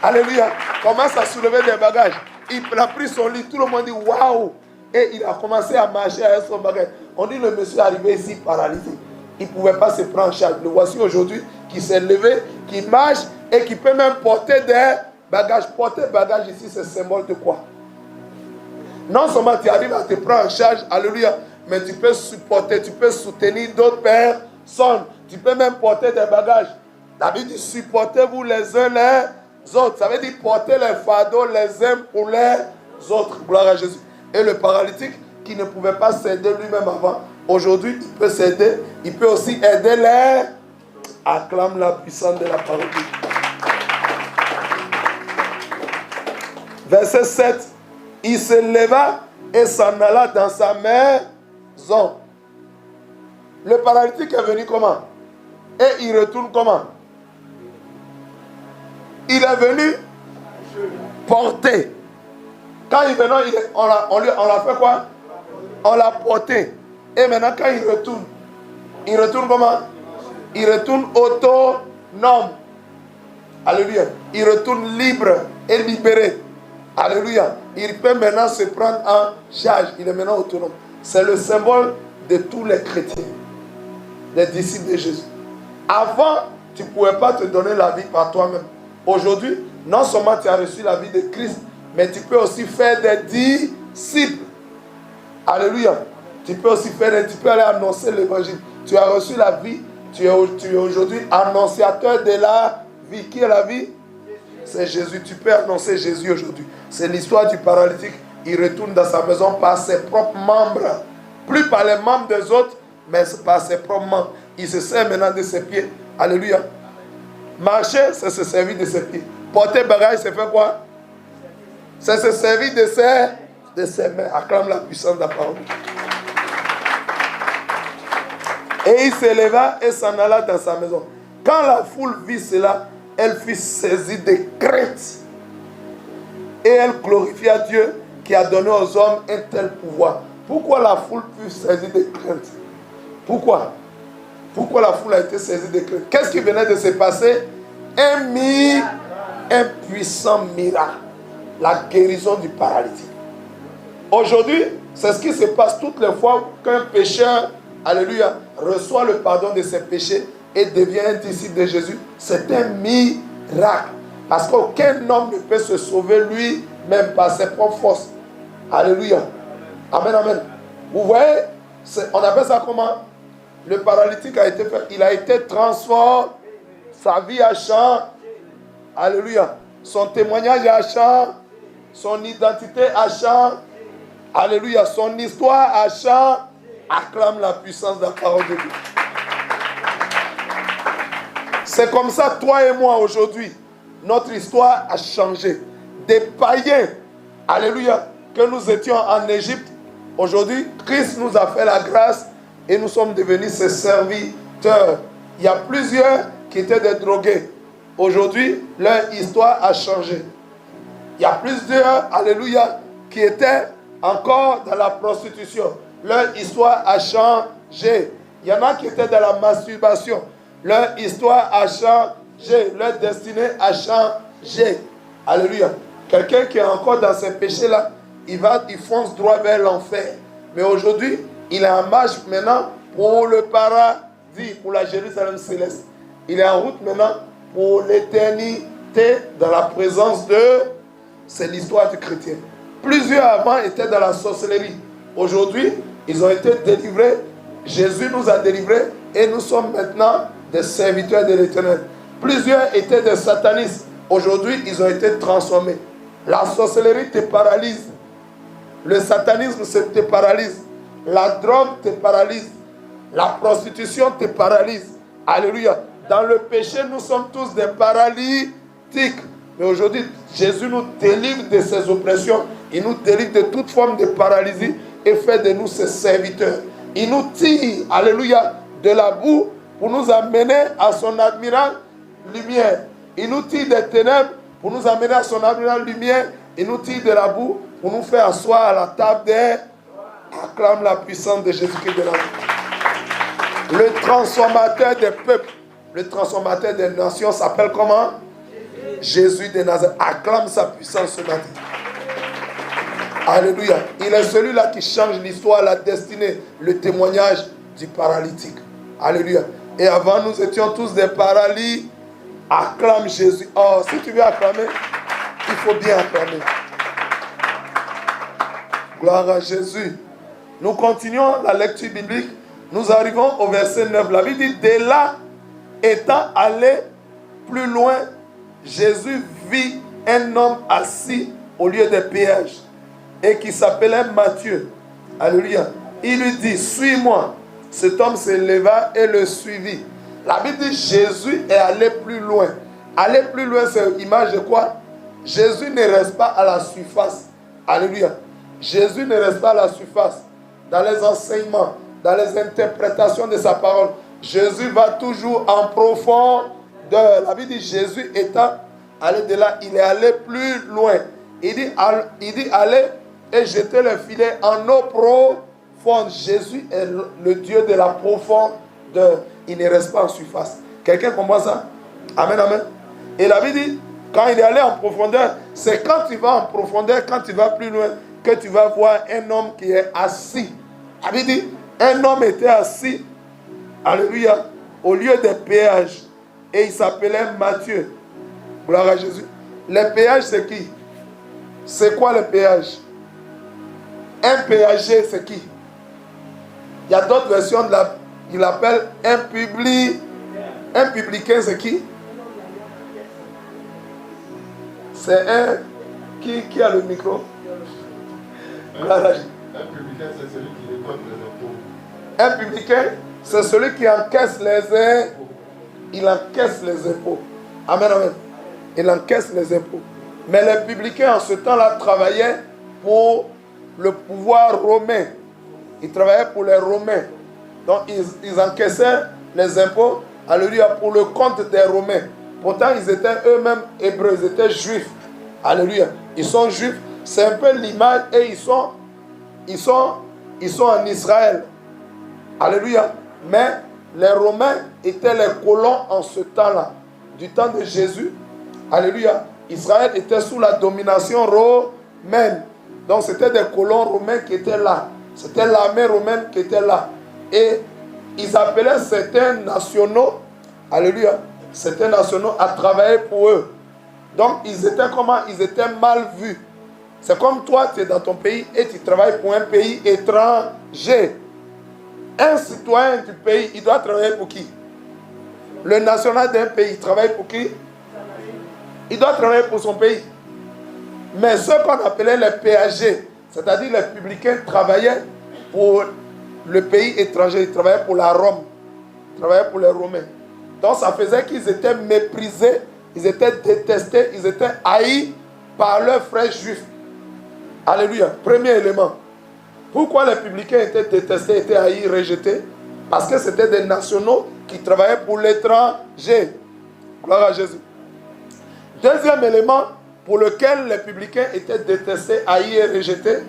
Alléluia. Commence à soulever des bagages. Il a pris son lit. Tout le monde dit, waouh. Et il a commencé à marcher avec son bagage. On dit, le monsieur est arrivé ici paralysé. Il ne pouvait pas se prendre en charge. Le voici aujourd'hui qui s'est levé, qui marche et qui peut même porter des bagages. Porter bagages ici, c'est symbole de quoi? Non seulement tu arrives à te prendre en charge, alléluia, mais tu peux supporter, tu peux soutenir d'autres personnes. Tu peux même porter des bagages. La Bible dit supportez-vous les uns les autres. Ça veut dire porter les fardeaux les uns pour les autres. Gloire à Jésus. Et le paralytique qui ne pouvait pas s'aider lui-même avant, aujourd'hui il peut s'aider. Il peut aussi aider les. Acclame la puissance de la parole. Verset 7. Il se leva et s'en alla dans sa maison. Le paralytique est venu comment? Et il retourne comment? Il est venu porter. Quand il est venu, on l'a fait quoi? On l'a porté. Et maintenant quand il retourne comment? Il retourne autonome. Alléluia. Il retourne libre et libéré. Alléluia. Il peut maintenant se prendre en charge. Il est maintenant autonome. C'est le symbole de tous les chrétiens, des disciples de Jésus. Avant, tu ne pouvais pas te donner la vie par toi-même. Aujourd'hui, non seulement tu as reçu la vie de Christ, mais tu peux aussi faire des disciples. Alléluia. Tu peux aussi tu peux aller annoncer l'évangile. Tu as reçu la vie. Tu es aujourd'hui annonciateur de la vie. Qui est la vie? C'est Jésus. Tu peux annoncer Jésus aujourd'hui. C'est l'histoire du paralytique. Il retourne dans sa maison par ses propres membres. Plus par les membres des autres, mais par ses propres membres. Il se sert maintenant de ses pieds. Alléluia. Marcher, c'est se servir de ses pieds. Porter bagage, c'est faire quoi? C'est se servir de ses mains. Acclame la puissance de la parole. Et il se leva et s'en alla dans sa maison. Quand la foule vit cela, elle fut saisie de crainte. Et elle glorifia Dieu qui a donné aux hommes un tel pouvoir. Pourquoi la foule fut saisie de crainte? Pourquoi la foule a été saisie de crainte? Qu'est-ce qui venait de se passer? Un puissant miracle. La guérison du paralytique. Aujourd'hui, c'est ce qui se passe toutes les fois qu'un pécheur, alléluia, reçoit le pardon de ses péchés et devient un disciple de Jésus. C'est un miracle. Parce qu'aucun homme ne peut se sauver lui-même par ses propres forces. Alléluia. Amen, amen. Vous voyez, on appelle ça comment? Le paralytique a été fait, il a été transformé, sa vie a changé. Alléluia. Son témoignage a changé, son identité a changé. Alléluia. Son histoire a changé. Acclame la puissance de la parole de Dieu. C'est comme ça, toi et moi aujourd'hui, notre histoire a changé. Des païens, alléluia, que nous étions en Égypte, aujourd'hui, Christ nous a fait la grâce et nous sommes devenus ses serviteurs. Il y a plusieurs qui étaient des drogués. Aujourd'hui, leur histoire a changé. Il y a plusieurs, alléluia, qui étaient encore dans la prostitution. Leur histoire a changé. Il y en a qui étaient dans la masturbation. Leur histoire a changé. Leur destinée a changé. Alléluia. Quelqu'un qui est encore dans ces péchés-là, il fonce droit vers l'enfer. Mais aujourd'hui, il est en marche maintenant pour le paradis, pour la Jérusalem céleste. Il est en route maintenant pour l'éternité dans la présence de... C'est l'histoire du chrétien. Plusieurs avant étaient dans la sorcellerie. Aujourd'hui, ils ont été délivrés. Jésus nous a délivrés et nous sommes maintenant des serviteurs de l'Éternel. Plusieurs étaient des satanistes. Aujourd'hui, ils ont été transformés. La sorcellerie te paralyse. Le satanisme te paralyse. La drogue te paralyse. La prostitution te paralyse. Alléluia. Dans le péché, nous sommes tous des paralytiques. Mais aujourd'hui, Jésus nous délivre de ses oppressions. Il nous délivre de toute forme de paralysie et fait de nous ses serviteurs. Il nous tire, alléluia, de la boue pour nous amener à son admirable lumière. Il nous tire des ténèbres pour nous amener à son admirable lumière. Il nous tire de la boue pour nous faire asseoir à la table des... Acclame la puissance de Jésus-Christ de la vie. Le transformateur des peuples, le transformateur des nations s'appelle comment? Jésus de Nazareth. Acclame sa puissance ce matin. Alléluia. Il est celui-là qui change l'histoire, la destinée, le témoignage du paralytique. Alléluia. Et avant, nous étions tous des paralytiques. Acclame Jésus. Oh, si tu veux acclamer, il faut bien acclamer. Gloire à Jésus. Nous continuons la lecture biblique. Nous arrivons au verset 9. La Bible dit, dès là, étant allé plus loin, Jésus vit un homme assis au lieu des péages et qui s'appelait Matthieu. Alléluia. Il lui dit, suis-moi. Cet homme se leva et le suivit. La Bible dit, Jésus est allé plus loin. Aller plus loin, c'est l'image de quoi? Jésus ne reste pas à la surface. Alléluia. Jésus ne reste pas à la surface. Dans les enseignements, dans les interprétations de sa parole, Jésus va toujours en profondeur. La Bible dit, Jésus étant allé de là, il est allé plus loin. Il dit allez et jetez le filet en eau profonde. Jésus est le Dieu de la profondeur. Il ne reste pas en surface. Quelqu'un comprend ça? Amen, amen. Et la Bible dit, quand il est allé en profondeur, c'est quand tu vas en profondeur, quand tu vas plus loin, que tu vas voir un homme qui est assis. La Bible dit, un homme était assis, alléluia, au lieu des péages. Et il s'appelait Matthieu. Gloire à Jésus. Les péages, c'est qui? C'est quoi le péage? Un péager, c'est qui? Il y a d'autres versions de la... Il appelle un publicain. Un publicain, c'est qui? C'est un... Qui a le micro? Un publicain, c'est celui qui récolte les impôts. Un publicain, c'est celui qui encaisse les impôts. Il encaisse les impôts. Amen, amen. Il encaisse les impôts. Mais les publicains, en ce temps-là, travaillaient pour le pouvoir romain. Ils travaillaient pour les Romains. Donc, ils encaissaient les impôts, alléluia, pour le compte des Romains. Pourtant, ils étaient eux-mêmes hébreux, ils étaient juifs. Alléluia. Ils sont juifs. C'est un peu l'image et ils sont ils sont en Israël. Alléluia. Mais les Romains étaient les colons en ce temps-là. Du temps de Jésus. Alléluia. Israël était sous la domination romaine. Donc c'était des colons romains qui étaient là. C'était l'armée romaine qui était là. Et ils appelaient certains nationaux, alléluia, certains nationaux à travailler pour eux. Donc ils étaient comment? Ils étaient mal vus. C'est comme toi, tu es dans ton pays et tu travailles pour un pays étranger. Un citoyen du pays, il doit travailler pour qui? Le national d'un pays, il travaille pour qui? Il doit travailler pour son pays. Mais ceux qu'on appelait les PAG, c'est-à-dire les publicains, travaillaient pour le pays étranger, ils travaillaient pour la Rome, ils travaillaient pour les Romains. Donc ça faisait qu'ils étaient méprisés, ils étaient détestés, ils étaient haïs par leurs frères juifs. Alléluia. Premier élément. Pourquoi les publicains étaient détestés, étaient haïs, rejetés? Parce que c'était des nationaux qui travaillaient pour l'étranger. Gloire à Jésus. Deuxième élément pour lequel les publicains étaient détestés, haïs et rejetés,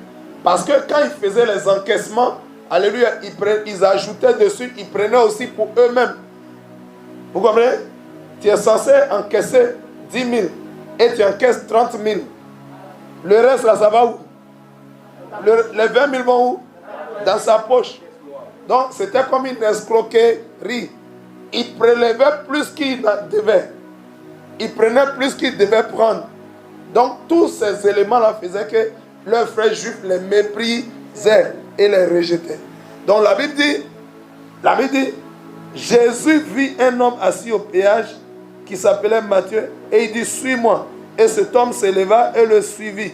parce que quand ils faisaient les encaissements, alléluia, ils ajoutaient dessus, ils prenaient aussi pour eux-mêmes. Vous comprenez? Tu es censé encaisser 10 000 et tu encaisses 30 000. Le reste là, ça va où? Les 20 000 vont où? Dans sa poche. Donc c'était comme une escroquerie. Ils prélevaient plus qu'ils devaient. Ils prenaient plus qu'ils devaient prendre. Donc tous ces éléments-là faisaient que leurs frères juifs les méprisaient et les rejetaient. Donc la Bible dit, Jésus vit un homme assis au péage qui s'appelait Matthieu et il dit, suis-moi. Et cet homme s'éleva et le suivit.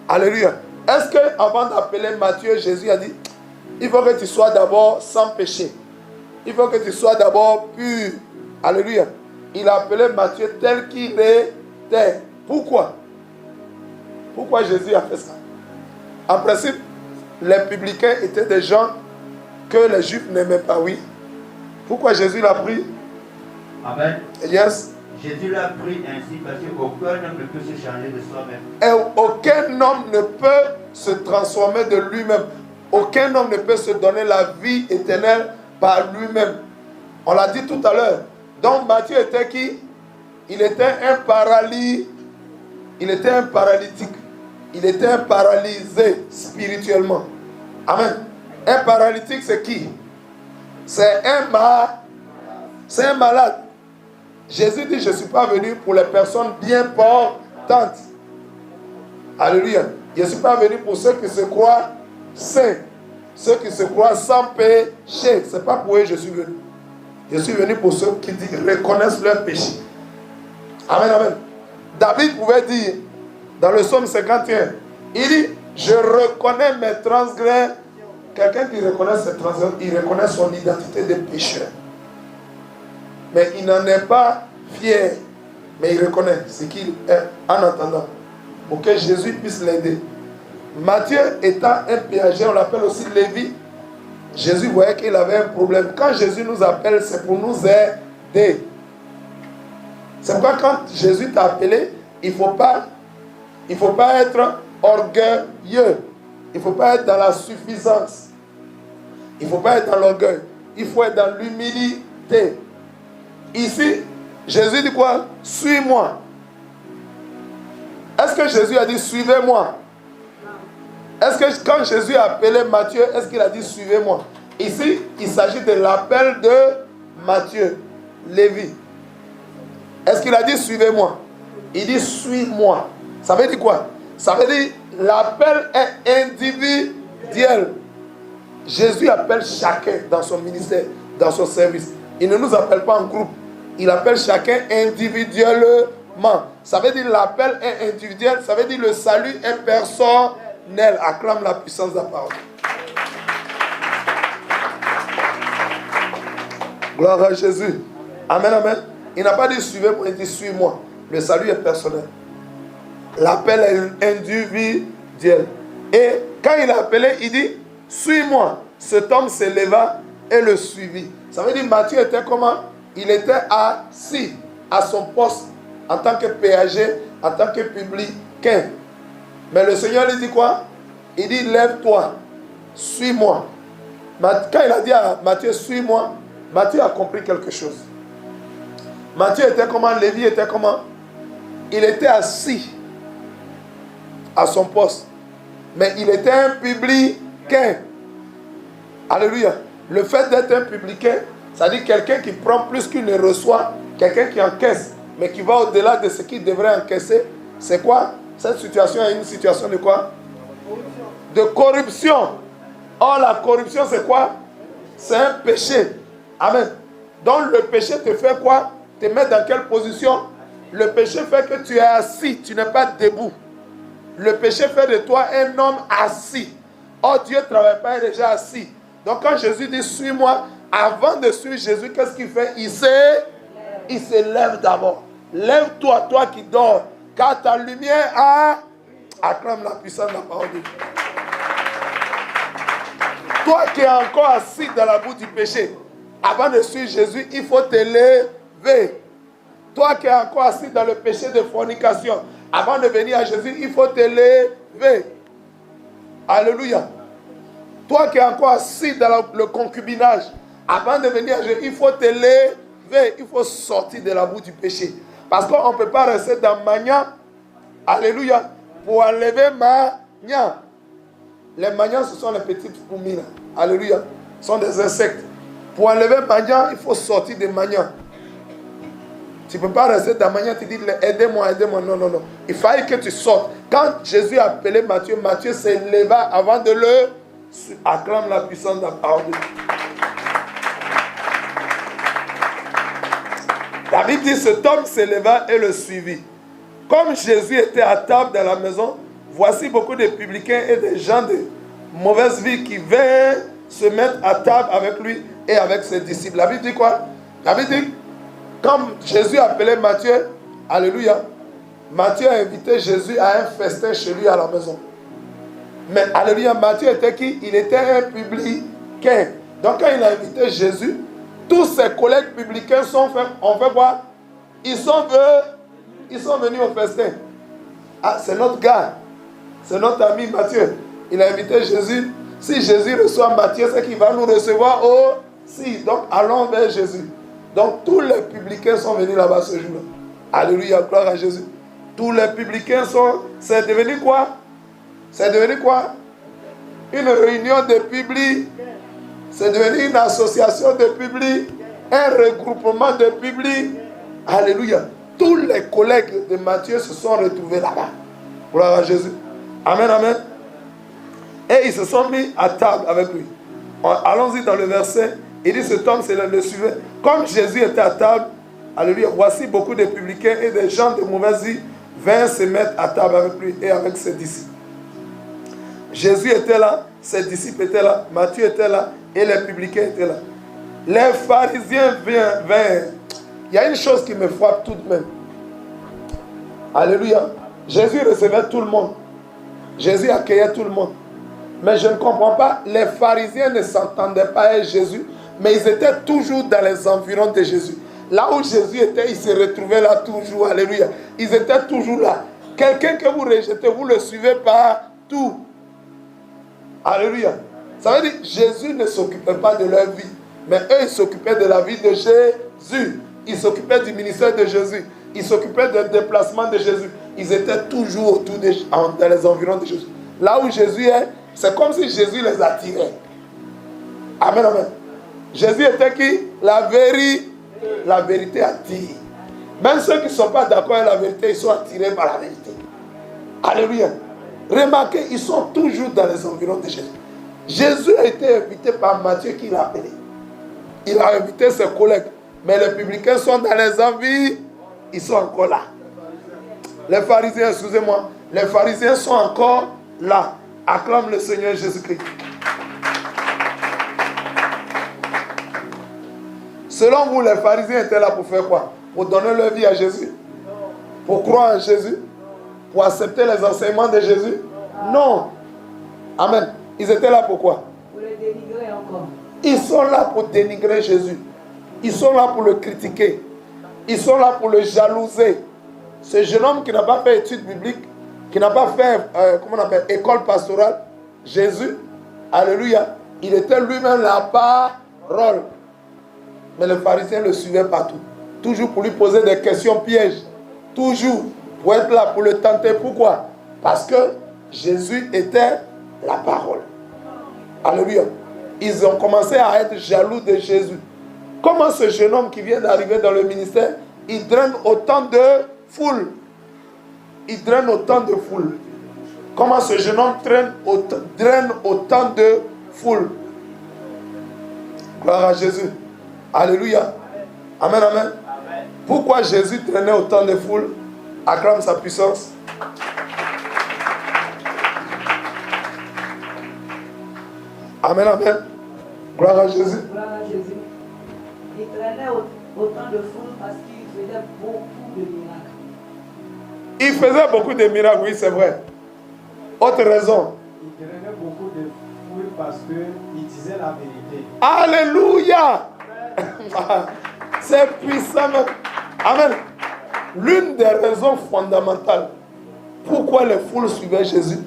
Alléluia. Est-ce qu'avant d'appeler Matthieu, Jésus a dit, il faut que tu sois d'abord sans péché. Il faut que tu sois d'abord pur. Alléluia. Il a appelé Matthieu tel qu'il était. Pourquoi? Pourquoi Jésus a fait ça? En principe, les publicains étaient des gens que les juifs n'aimaient pas, oui. Pourquoi Jésus l'a pris? Amen. Yes. Jésus l'a pris ainsi parce qu'aucun homme ne peut se changer de soi-même. Et aucun homme ne peut se transformer de lui-même. Aucun homme ne peut se donner la vie éternelle par lui-même. On l'a dit tout à l'heure. Donc Matthieu était qui? Il était un paralytique. Il était un paralytique. Il était un paralysé spirituellement. Amen. Un paralytique, c'est qui? C'est un malade. Jésus dit, je ne suis pas venu pour les personnes bien portantes. Alléluia. Je ne suis pas venu pour ceux qui se croient saints. Ceux qui se croient sans péché. Ce n'est pas pour eux que je suis venu. Je suis venu pour ceux qui reconnaissent leur péché. Amen, amen. David pouvait dire, dans le psaume 51, il dit, je reconnais mes transgressions. Quelqu'un qui reconnaît ses transgressions, il reconnaît son identité de pécheur. Mais il n'en est pas fier. Mais il reconnaît ce qu'il est en attendant. Pour que Jésus puisse l'aider. Matthieu étant un péager, on l'appelle aussi Lévi. Jésus voyait qu'il avait un problème. Quand Jésus nous appelle, c'est pour nous aider. C'est pourquoi quand Jésus t'a appelé, il ne faut pas être orgueilleux. Il ne faut pas être dans la suffisance. Il ne faut pas être dans l'orgueil. Il faut être dans l'humilité. Ici, Jésus dit quoi? Suis-moi. Est-ce que Jésus a dit suivez-moi? Est-ce que quand Jésus a appelé Matthieu, est-ce qu'il a dit suivez-moi? Ici, il s'agit de l'appel de Matthieu, Lévi. Est-ce qu'il a dit suivez-moi? Il dit suis-moi. Ça veut dire quoi? Ça veut dire l'appel est individuel. Jésus appelle chacun dans son ministère, dans son service. Il ne nous appelle pas en groupe. Il appelle chacun individuellement. Ça veut dire l'appel est individuel. Ça veut dire le salut est personnel. Acclame la puissance de la parole. Gloire à Jésus. Amen, amen. Il n'a pas dit suivez-moi, il dit suis-moi. Le salut est personnel. L'appel est individuel. Et quand il a appelé, il dit suis-moi. Cet homme s'éleva et le suivit. Ça veut dire Matthieu était comment? Il était assis à son poste en tant que péager, en tant que publicain. Mais le Seigneur lui dit quoi? Il dit lève-toi suis-moi. Quand il a dit à Matthieu, suis-moi, Matthieu a compris quelque chose. Matthieu était comment? Lévi était comment? Il était assis à son poste. Mais il était un publicain. Alléluia. Le fait d'être un publicain, ça dit quelqu'un qui prend plus qu'il ne reçoit, quelqu'un qui encaisse, mais qui va au-delà de ce qu'il devrait encaisser. C'est quoi? Cette situation est une situation de quoi? De corruption. Or, la corruption, c'est quoi? C'est un péché. Amen. Donc, le péché te fait quoi? Te met dans quelle position? Le péché fait que tu es assis, tu n'es pas debout. Le péché fait de toi un homme assis. Or, Dieu ne travaille pas, il est déjà assis. Donc, quand Jésus dit, suis-moi, avant de suivre Jésus, qu'est-ce qu'il fait? Il se lève d'abord. Lève-toi, toi qui dors, car ta lumière acclame la puissance de la parole de Dieu. Toi qui es encore assis dans la boue du péché, avant de suivre Jésus, il faut te lever. Toi qui es encore assis dans le péché de fornication, avant de venir à Jésus, il faut te lever. Alléluia. Toi qui es encore assis dans le concubinage, avant de venir à Jésus, il faut te lever. Il faut sortir de la boue du péché. Parce qu'on ne peut pas rester dans Magnan. Alléluia. Pour enlever Magnan. Les Magnans, ce sont les petites fourmis. Alléluia. Ce sont des insectes. Pour enlever Magnan, il faut sortir de Magnan. Tu ne peux pas rester dans Magnan, tu dis aidez-moi, aidez-moi. Non, non, non. Il fallait que tu sortes. Quand Jésus a appelé Matthieu, Matthieu s'est levé avant de le acclame la puissance de la parole de Dieu. La Bible dit, cet homme s'éleva et le suivit. Comme Jésus était à table dans la maison, voici beaucoup de publicains et des gens de mauvaise vie qui vinrent se mettre à table avec lui et avec ses disciples. La Bible dit quoi? La Bible dit, comme Jésus appelait Matthieu, alléluia, Matthieu a invité Jésus à un festin chez lui à la maison. Mais alléluia, Matthieu était qui? Il était un publicain. Donc quand il a invité Jésus, tous ses collègues publicains ont fait quoi? Ils sont venus au festin. Ah, c'est notre gars. C'est notre ami Matthieu. Il a invité Jésus. Si Jésus reçoit Matthieu, c'est qu'il va nous recevoir aussi. Donc allons vers Jésus. Donc tous les publicains sont venus là-bas ce jour-là. Alléluia, gloire à Jésus. Tous les publicains c'est devenu quoi? C'est devenu quoi? Une réunion de publics. C'est devenu une association de publics. Un regroupement de publics. Alléluia. Tous les collègues de Matthieu se sont retrouvés là-bas. Gloire à Jésus. Amen, amen. Et ils se sont mis à table avec lui. Allons-y dans le verset. Il dit, cet homme, c'est le suivait. Comme Jésus était à table, alléluia, voici beaucoup de publicains et des gens de mauvaise vie vinrent se mettre à table avec lui et avec ses disciples. Jésus était là, ses disciples étaient là, Matthieu était là et les publicains étaient là. Les pharisiens vinrent. Il y a une chose qui me frappe tout de même. Alléluia. Jésus recevait tout le monde. Jésus accueillait tout le monde. Mais je ne comprends pas, les pharisiens ne s'entendaient pas avec Jésus, mais ils étaient toujours dans les environs de Jésus. Là où Jésus était, ils se retrouvaient là toujours. Alléluia. Ils étaient toujours là. Quelqu'un que vous rejetez, vous le suivez partout. Alléluia. Ça veut dire que Jésus ne s'occupait pas de leur vie, mais eux, ils s'occupaient de la vie de Jésus. Ils s'occupaient du ministère de Jésus. Ils s'occupaient des déplacements de Jésus. Ils étaient toujours autour dans les environs de Jésus. Là où Jésus est, c'est comme si Jésus les attirait. Amen, amen. Jésus était qui? La vérité attire. Même ceux qui ne sont pas d'accord avec la vérité, ils sont attirés par la vérité. Alléluia. Remarquez, ils sont toujours dans les environs de Jésus. Jésus a été invité par Matthieu qui l'a appelé. Il a invité ses collègues. Mais les publicains sont dans les environs. Ils sont encore là. Les pharisiens, excusez-moi, les pharisiens sont encore là. Acclame le Seigneur Jésus-Christ. Selon vous, les pharisiens étaient là pour faire quoi? Pour donner leur vie à Jésus? Pour croire en Jésus? Pour accepter les enseignements de Jésus? Non. Amen. Ils étaient là pour quoi? Pour le dénigrer encore. Ils sont là pour dénigrer Jésus. Ils sont là pour le critiquer. Ils sont là pour le jalouser. Ce jeune homme qui n'a pas fait études bibliques, qui n'a pas fait, comment on appelle, école pastorale, Jésus, Alléluia. Il était lui-même la parole. Mais les pharisiens le suivaient partout. Toujours pour lui poser des questions pièges. Toujours pour être là, pour le tenter. Pourquoi? Parce que Jésus était la parole. Alléluia. Ils ont commencé à être jaloux de Jésus. Comment ce jeune homme qui vient d'arriver dans le ministère, il draine autant de foule. Il draine autant de foule. Comment ce jeune homme draine autant de foule. Gloire à Jésus. Alléluia. Amen, amen. Pourquoi Jésus drainait autant de foule? Acclame sa puissance. Amen, amen. Gloire à Jésus. Gloire à Jésus. Il traînait autant de foule parce qu'il faisait beaucoup de miracles. Il faisait beaucoup de miracles, oui, c'est vrai. Autre raison. Il traînait beaucoup de foule parce qu'il disait la vérité. Alléluia. C'est puissant. Amen. L'une des raisons fondamentales pourquoi les foules suivaient Jésus,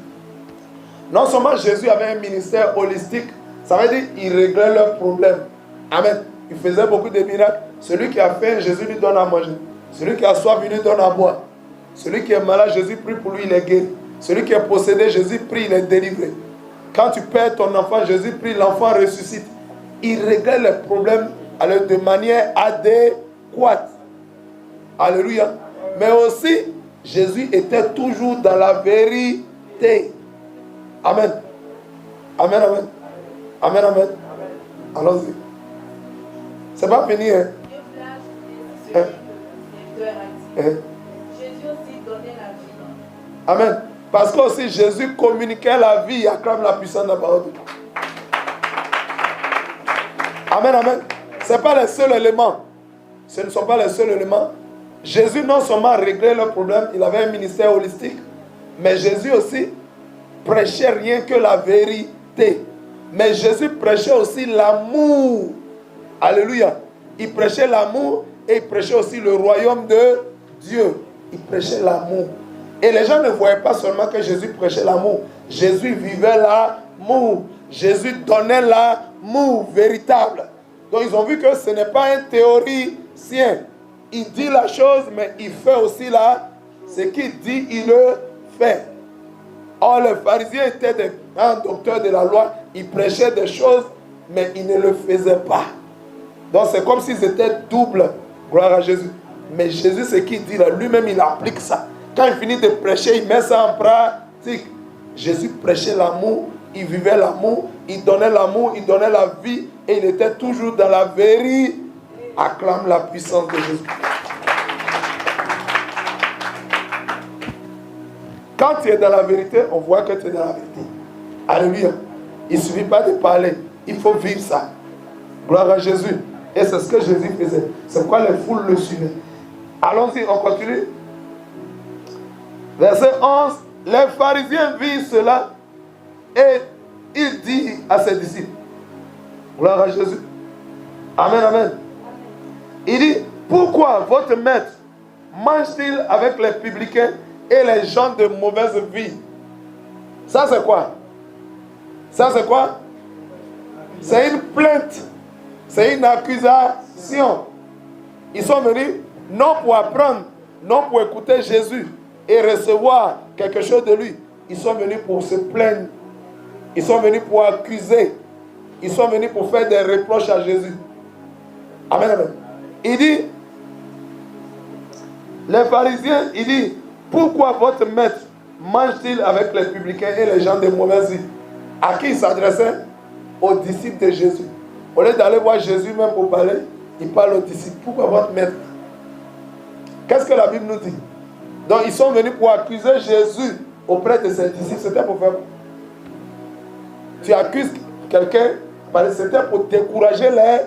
non seulement Jésus avait un ministère holistique, ça veut dire qu'il réglait leurs problèmes. Amen. Il faisait beaucoup de miracles. Celui qui a faim, Jésus lui donne à manger. Celui qui a soif, il lui donne à boire. Celui qui est malade, Jésus prie pour lui, il est guéri. Celui qui est possédé, Jésus prie, il est délivré. Quand tu perds ton enfant, Jésus prie, l'enfant ressuscite. Il réglait les problèmes de manière adéquate. Alléluia. Mais aussi, Jésus était toujours dans la vérité. Amen. Amen, amen. Amen, amen. Allons-y. C'est pas fini, hein? Jésus aussi donnait la vie. Amen. Parce que aussi Jésus communiquait la vie, acclame la puissance de la parole. Amen, amen. Ce n'est pas les seuls éléments. Ce ne sont pas les seuls éléments. Jésus non seulement réglait leurs problèmes, il avait un ministère holistique, mais Jésus aussi prêchait rien que la vérité. Mais Jésus prêchait aussi l'amour. Alléluia. Il prêchait l'amour et il prêchait aussi le royaume de Dieu. Il prêchait l'amour. Et les gens ne voyaient pas seulement que Jésus prêchait l'amour. Jésus vivait l'amour. Jésus donnait l'amour véritable. Donc ils ont vu que ce n'est pas un théoricien. Il dit la chose, mais il fait aussi ce qu'il dit, il le fait. Or, les pharisiens étaient des grands docteurs de la loi. Ils prêchaient des choses, mais ils ne le faisaient pas. Donc c'est comme s'ils étaient doubles. Gloire à Jésus. Mais Jésus, ce qu'il dit là, lui-même, il applique ça. Quand il finit de prêcher, il met ça en pratique. Jésus prêchait l'amour, il vivait l'amour, il donnait la vie, et il était toujours dans la vérité. Acclame la puissance de Jésus. Quand tu es dans la vérité, on voit que tu es dans la vérité. Alléluia. Il ne suffit pas de parler, il faut vivre ça. Gloire à Jésus. Et c'est ce que Jésus faisait. C'est pourquoi les foules le suivaient. Allons-y, on continue. Verset 11. Les pharisiens virent cela et il dit à ses disciples. Gloire à Jésus. Amen, amen. Il dit, pourquoi votre maître mange-t-il avec les publicains et les gens de mauvaise vie? Ça c'est quoi? Ça c'est quoi? C'est une plainte. C'est une accusation. Ils sont venus non pour apprendre, non pour écouter Jésus et recevoir quelque chose de lui. Ils sont venus pour se plaindre. Ils sont venus pour accuser. Ils sont venus pour faire des reproches à Jésus. Amen, amen. Il dit, les pharisiens, il dit, pourquoi votre maître mange-t-il avec les publicains et les gens de mauvaise vie? À qui il s'adressait? Aux disciples de Jésus. Au lieu d'aller voir Jésus même pour parler, il parle aux disciples. Pourquoi votre maître? Qu'est-ce que la Bible nous dit? Donc ils sont venus pour accuser Jésus auprès de ses disciples. C'était pour faire... Tu accuses quelqu'un, c'était pour décourager les...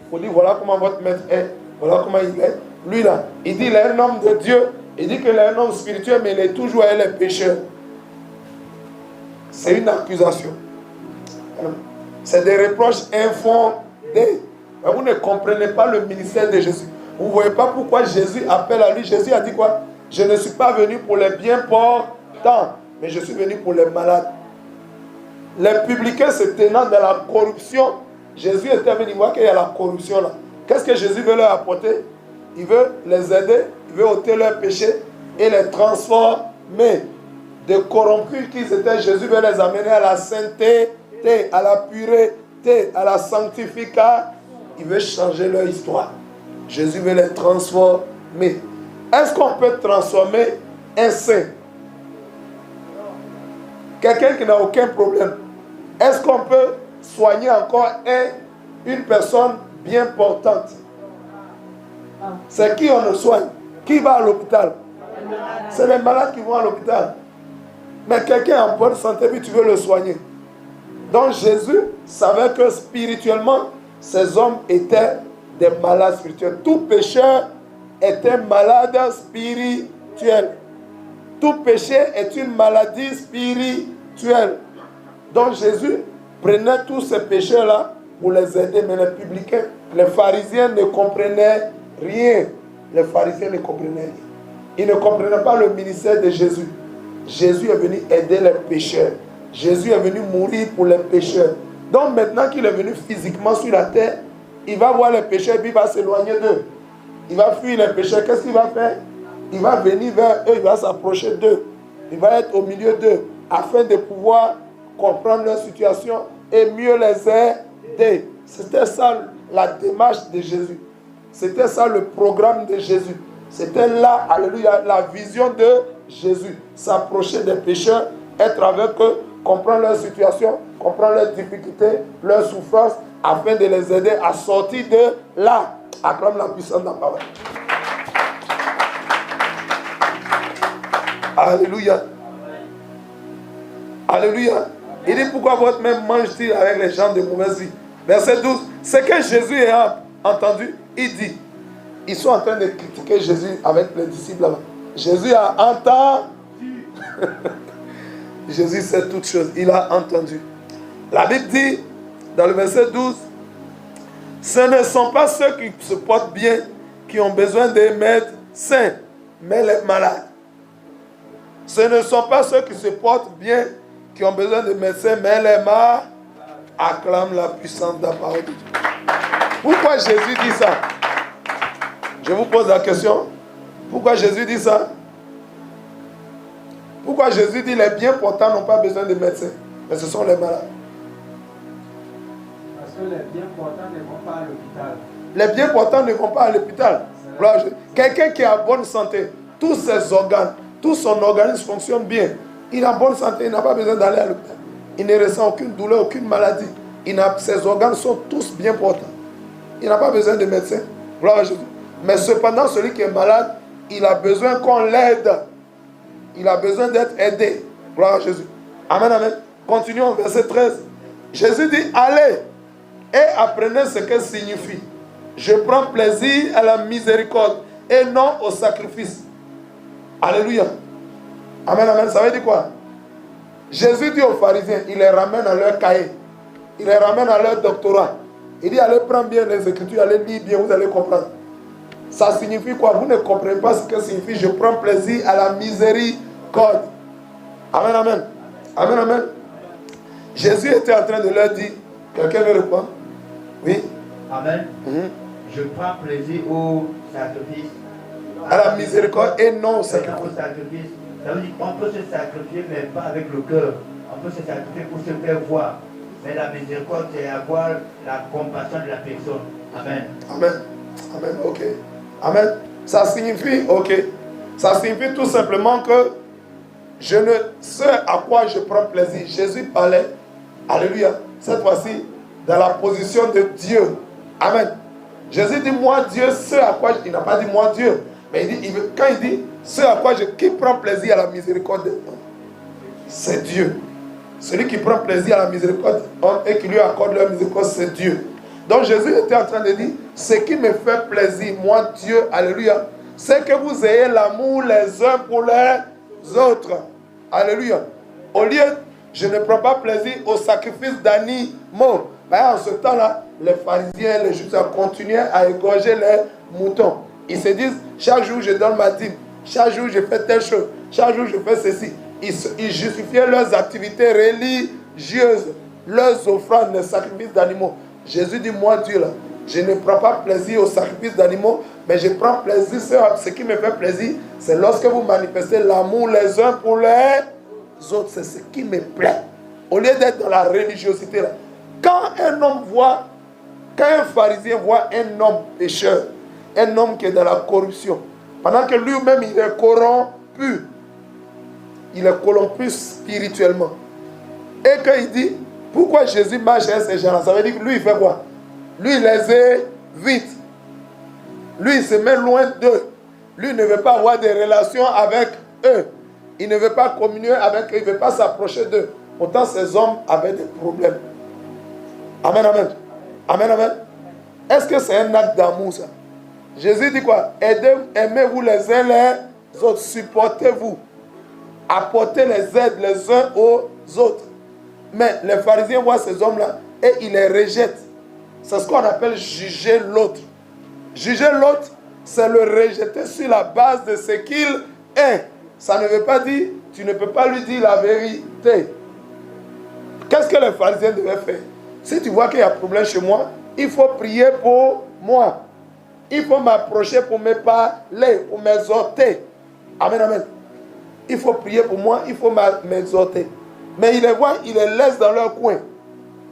Pour dire voilà comment votre maître est. Voilà comment il est. Lui là, il dit il est un homme de Dieu. Il dit qu'il est un homme spirituel, mais il est toujours avec les pécheurs. C'est une accusation. C'est des reproches infondés. Vous ne comprenez pas le ministère de Jésus. Vous ne voyez pas pourquoi Jésus appelle à lui. Jésus a dit quoi? Je ne suis pas venu pour les bien portants, mais je suis venu pour les malades. Les publicains se tenant dans la corruption, Jésus était venu voir qu'il y a la corruption là. Qu'est-ce que Jésus veut leur apporter? Il veut les aider, il veut ôter leurs péchés et les transformer. De corrompus qu'ils étaient, Jésus veut les amener à la sainteté, à la pureté, à la sanctification. Il veut changer leur histoire. Jésus veut les transformer. Est-ce qu'on peut transformer un saint? Quelqu'un qui n'a aucun problème. Est-ce qu'on peut soigner encore une personne bien portante? C'est qui on le soigne? Qui va à l'hôpital? C'est les malades qui vont à l'hôpital. Mais quelqu'un en bonne santé, puis tu veux le soigner. Donc Jésus savait que spirituellement, ces hommes étaient des malades spirituels. Tout pécheur était malade spirituel. Tout péché est une maladie spirituelle. Donc Jésus prenait tous ces pécheurs-là pour les aider. Mais les publicains, les pharisiens ne comprenaient rien. Les pharisiens ne comprenaient rien. Ils ne comprenaient pas le ministère de Jésus. Jésus est venu aider les pécheurs. Jésus est venu mourir pour les pécheurs. Donc maintenant qu'il est venu physiquement sur la terre, il va voir les pécheurs et puis il va s'éloigner d'eux. Il va fuir les pécheurs. Qu'est-ce qu'il va faire? Il va venir vers eux, il va s'approcher d'eux. Il va être au milieu d'eux afin de pouvoir comprendre leur situation et mieux les aider. C'était ça la démarche de Jésus. C'était ça le programme de Jésus. C'était là, alléluia, la vision de Jésus. S'approcher des pécheurs, être avec eux, comprendre leur situation, comprendre leurs difficultés, leurs souffrances, afin de les aider à sortir de là. Acclame la puissance de la parole. Alléluia. Alléluia. Il dit pourquoi votre main mange-t-il avec les gens de mauvaise vie? Verset 12. Ce que Jésus a entendu, il dit. Ils sont en train de critiquer Jésus avec les disciples là-bas. Jésus a entendu. Jésus sait toutes choses. Il a entendu. La Bible dit, dans le verset 12, ce ne sont pas ceux qui se portent bien qui ont besoin des médecins, mais les malades. Ce ne sont pas ceux qui se portent bien qui ont besoin de médecins, mais les malades. Acclame la puissance de la parole de Dieu. Pourquoi Jésus dit ça? Je vous pose la question. Pourquoi Jésus dit ça? Pourquoi Jésus dit les bien portants n'ont pas besoin de médecins, mais ce sont les malades? Parce que les bien portants ne vont pas à l'hôpital. Les bien portants ne vont pas à l'hôpital. Quelqu'un qui est en bonne santé, tous ses organes, tout son organisme fonctionne bien. Il est en bonne santé, il n'a pas besoin d'aller à l'hôpital. Il ne ressent aucune douleur, aucune maladie. Ses organes sont tous bien portants. Il n'a pas besoin de médecin. Gloire à Jésus. Mais cependant, celui qui est malade, il a besoin qu'on l'aide. Il a besoin d'être aidé. Gloire à Jésus. Amen, amen. Continuons, verset 13. Jésus dit, allez et apprenez ce que signifie. Je prends plaisir à la miséricorde et non au sacrifice. Alléluia. Amen, amen. Ça veut dire quoi? Jésus dit aux pharisiens, il les ramène à leur cahier. Il les ramène à leur doctorat. Il dit, allez prendre bien les Écritures, allez lire bien, vous allez comprendre. Ça signifie quoi? Vous ne comprenez pas ce que signifie je prends plaisir à la miséricorde. Amen, amen. Amen, amen. Jésus était en train de leur dire, quelqu'un veut répondre? Oui. Amen. Je prends plaisir au sacrifice. À la miséricorde et non au sacrifice. Ça veut dire qu'on peut se sacrifier, mais pas avec le cœur. On peut se sacrifier pour se faire voir. Mais la miséricorde, c'est avoir la compassion de la personne. Amen. Amen. Amen. Ok. Amen. Ça signifie, ok. Ça signifie tout simplement que je ne sais à quoi je prends plaisir. Jésus parlait, alléluia, cette fois-ci, dans la position de Dieu. Amen. Jésus dit, moi Dieu, ce à quoi il n'a pas dit moi Dieu. Mais quand il dit, ce à quoi qui prend plaisir à la miséricorde, c'est Dieu. Celui qui prend plaisir à la miséricorde et qui lui accorde la miséricorde, c'est Dieu. Donc Jésus était en train de dire, ce qui me fait plaisir, moi Dieu, alléluia, c'est que vous ayez l'amour les uns pour les autres. Alléluia. Au lieu, je ne prends pas plaisir au sacrifice d'animaux. Ben, en ce temps-là, les pharisiens, les juifs continuaient à égorger les moutons. Ils se disent, chaque jour je donne ma dîme, chaque jour je fais telle chose, chaque jour je fais ceci. Ils justifiaient leurs activités religieuses. religieuses leurs offrandes, les sacrifices d'animaux. Jésus dit, moi Dieu là, je ne prends pas plaisir aux sacrifices d'animaux, mais je prends plaisir, ce qui me fait plaisir, c'est lorsque vous manifestez l'amour les uns pour les autres. C'est ce qui me plaît. Au lieu d'être dans la religiosité là. Quand un pharisien voit un homme pécheur, un homme qui est dans la corruption, pendant que lui-même il est corrompu, spirituellement, et qu'il dit, pourquoi Jésus marche avec ces gens-là? Ça veut dire que lui il fait quoi? Lui il les évite. Lui il se met loin d'eux. Lui il ne veut pas avoir des relations avec eux. Il ne veut pas communier avec eux. Il ne veut pas s'approcher d'eux. Pourtant ces hommes avaient des problèmes. Amen, amen. Amen, amen. Est-ce que c'est un acte d'amour ça? Jésus dit quoi? Aimez-vous les uns les autres. Supportez-vous. Apportez les aides les uns aux autres. Mais les pharisiens voient ces hommes-là et ils les rejettent. C'est ce qu'on appelle juger l'autre. Juger l'autre, c'est le rejeter sur la base de ce qu'il est. Ça ne veut pas dire, tu ne peux pas lui dire la vérité. Qu'est-ce que les pharisiens devaient faire? Si tu vois qu'il y a un problème chez moi, il faut prier pour moi. Il faut m'approcher pour me parler, pour m'exhorter. Amen, amen. Il faut prier pour moi, il faut m'exhorter. Mais ils les voient, ils les laissent dans leur coin.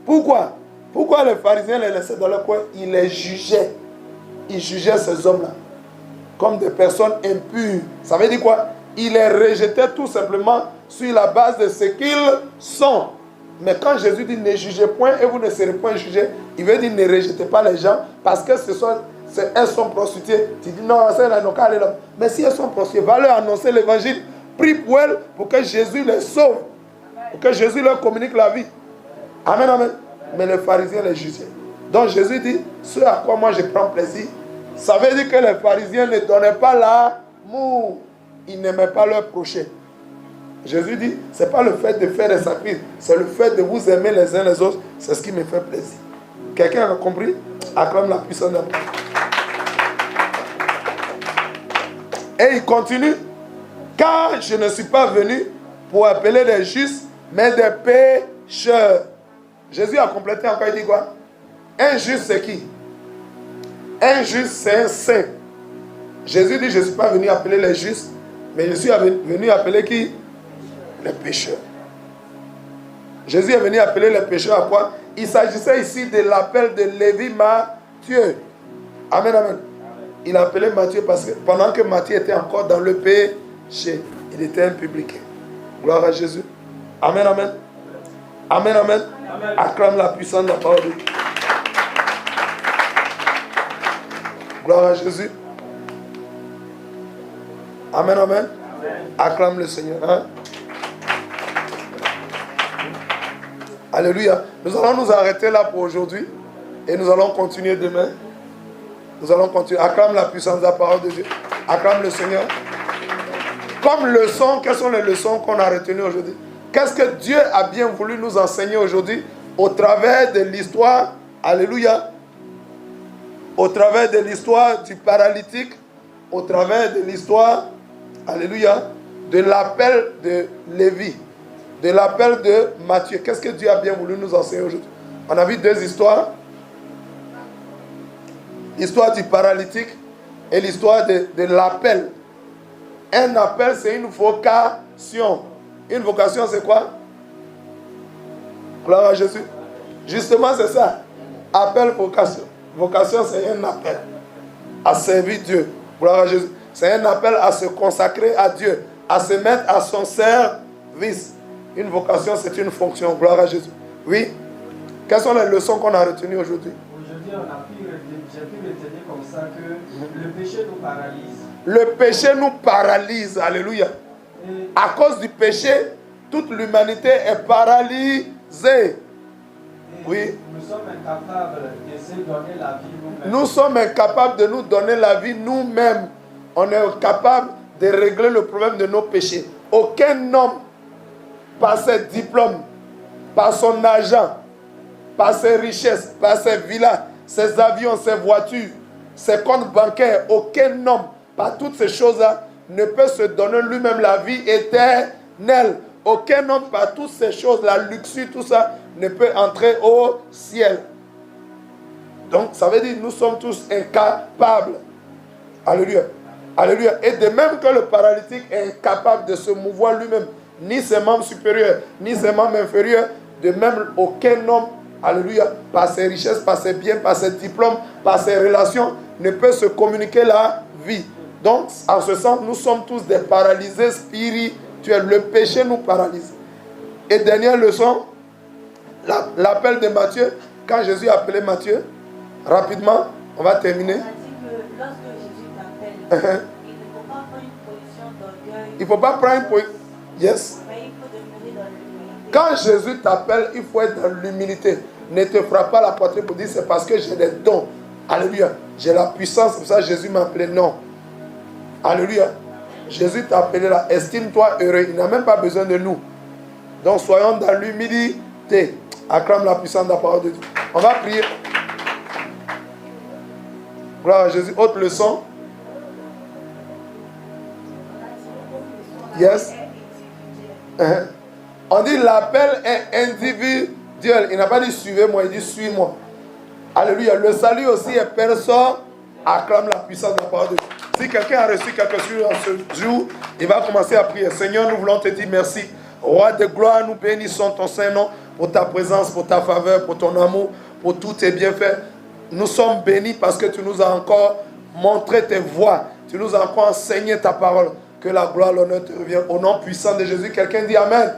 Pourquoi? Pourquoi les pharisiens les laissaient dans leur coin? Ils les jugeaient. Ils jugeaient ces hommes-là comme des personnes impures. Ça veut dire quoi? Ils les rejetaient tout simplement sur la base de ce qu'ils sont. Mais quand Jésus dit ne jugez point et vous ne serez point jugés, il veut dire ne rejetez pas les gens parce que elles sont prostituées. Tu dis non, elles n'ont qu'à aller là. Mais si elles sont prostituées, va leur annoncer l'évangile. Prie pour elles pour que Jésus les sauve. Pour que Jésus leur communique la vie. Amen, amen. Mais les pharisiens les jugeaient. Donc Jésus dit, ce à quoi moi je prends plaisir, ça veut dire que les pharisiens ne donnaient pas l'amour. Ils n'aimaient pas leur prochain. Jésus dit, ce n'est pas le fait de faire des sacrifices, c'est le fait de vous aimer les uns les autres, c'est ce qui me fait plaisir. Quelqu'un a compris? Acclame la puissance de Dieu. Et il continue, car je ne suis pas venu pour appeler des justes, mais des pécheurs. Jésus a complété encore, il dit quoi? Un juste c'est qui? Un juste c'est un saint. Jésus dit, je ne suis pas venu appeler les justes, mais je suis venu appeler qui? Les pécheurs. Jésus est venu appeler les pécheurs à quoi? Il s'agissait ici de l'appel de Lévi Matthieu. Amen, amen. Il a appelé Matthieu parce que pendant que Matthieu était encore dans le péché, il était un publicain. Gloire à Jésus. Amen, amen. Amen, amen. Amen. Acclame la puissance de la parole de Dieu. Gloire à Jésus. Amen, amen. Amen. Acclame le Seigneur. Hein? Alléluia. Nous allons nous arrêter là pour aujourd'hui et nous allons continuer demain. Nous allons continuer. Acclame la puissance de la parole de Dieu. Acclame le Seigneur. Comme leçon, quelles sont les leçons qu'on a retenues aujourd'hui? Qu'est-ce que Dieu a bien voulu nous enseigner aujourd'hui au travers de l'histoire? Alléluia. Au travers de l'histoire du paralytique, au travers de l'histoire, alléluia, de l'appel de Lévi, de l'appel de Matthieu. Qu'est-ce que Dieu a bien voulu nous enseigner aujourd'hui? On a vu deux histoires. L'histoire du paralytique et l'histoire de l'appel. Un appel, c'est une vocation. Une vocation, c'est quoi? Gloire à Jésus. Justement, c'est ça. Appel, vocation. Vocation, c'est un appel à servir Dieu. Gloire à Jésus. C'est un appel à se consacrer à Dieu, à se mettre à son service. Une vocation, c'est une fonction. Gloire à Jésus. Oui. Quelles sont les leçons qu'on a retenues aujourd'hui? Aujourd'hui, j'ai pu retenir comme ça que le péché nous paralyse. Le péché nous paralyse. Alléluia. À cause du péché, toute l'humanité est paralysée. Oui. Nous sommes incapables de se donner la vie nous-mêmes. Nous sommes incapables de nous donner la vie nous-mêmes. On est incapable de régler le problème de nos péchés. Aucun homme, par ses diplômes, par son argent, par ses richesses, par ses villas, ses avions, ses voitures, ses comptes bancaires, aucun homme, par toutes ces choses-là, ne peut se donner lui-même la vie éternelle. aucun homme par toutes ces choses, la luxure, tout ça, ne peut entrer au ciel. Donc, ça veut dire que nous sommes tous incapables. Alléluia. Alléluia. Et de même que le paralytique est incapable de se mouvoir lui-même, ni ses membres supérieurs, ni ses membres inférieurs, de même aucun homme, alléluia, par ses richesses, par ses biens, par ses diplômes, par ses relations, ne peut se communiquer la vie. Donc, en ce sens, nous sommes tous des paralysés spirituels. Le péché nous paralyse. Et dernière leçon, l'appel de Matthieu. Quand Jésus a appelé Matthieu, rapidement, on va terminer. On a dit que lorsque Jésus t'appelle, il ne faut pas prendre une position d'orgueil. Il ne faut pas prendre une position. Yes. Mais il faut demeurer dans l'humilité. Quand Jésus t'appelle, il faut être dans l'humilité. Ne te frappe pas la poitrine pour dire c'est parce que j'ai des dons. Alléluia. J'ai la puissance, c'est pour ça que Jésus m'a appelé. Non. Alléluia. Jésus t'a appelé là. Estime-toi heureux. Il n'a même pas besoin de nous. Donc soyons dans l'humilité. Acclame la puissance de la parole de Dieu. On va prier. Gloire à Jésus. Autre leçon. Yes. On dit l'appel est individuel. Il n'a pas dit suivez-moi, il dit suis-moi. Alléluia. Le salut aussi est personne. Acclame la puissance de la parole de Dieu. Si quelqu'un a reçu quelque chose en ce jour, il va commencer à prier. Seigneur, nous voulons te dire merci. Roi de gloire, nous bénissons ton Saint-Nom pour ta présence, pour ta faveur, pour ton amour, pour tous tes bienfaits. Nous sommes bénis parce que tu nous as encore montré tes voies. Tu nous as encore enseigné ta parole. Que la gloire, l'honneur te revienne. Au nom puissant de Jésus, quelqu'un dit Amen.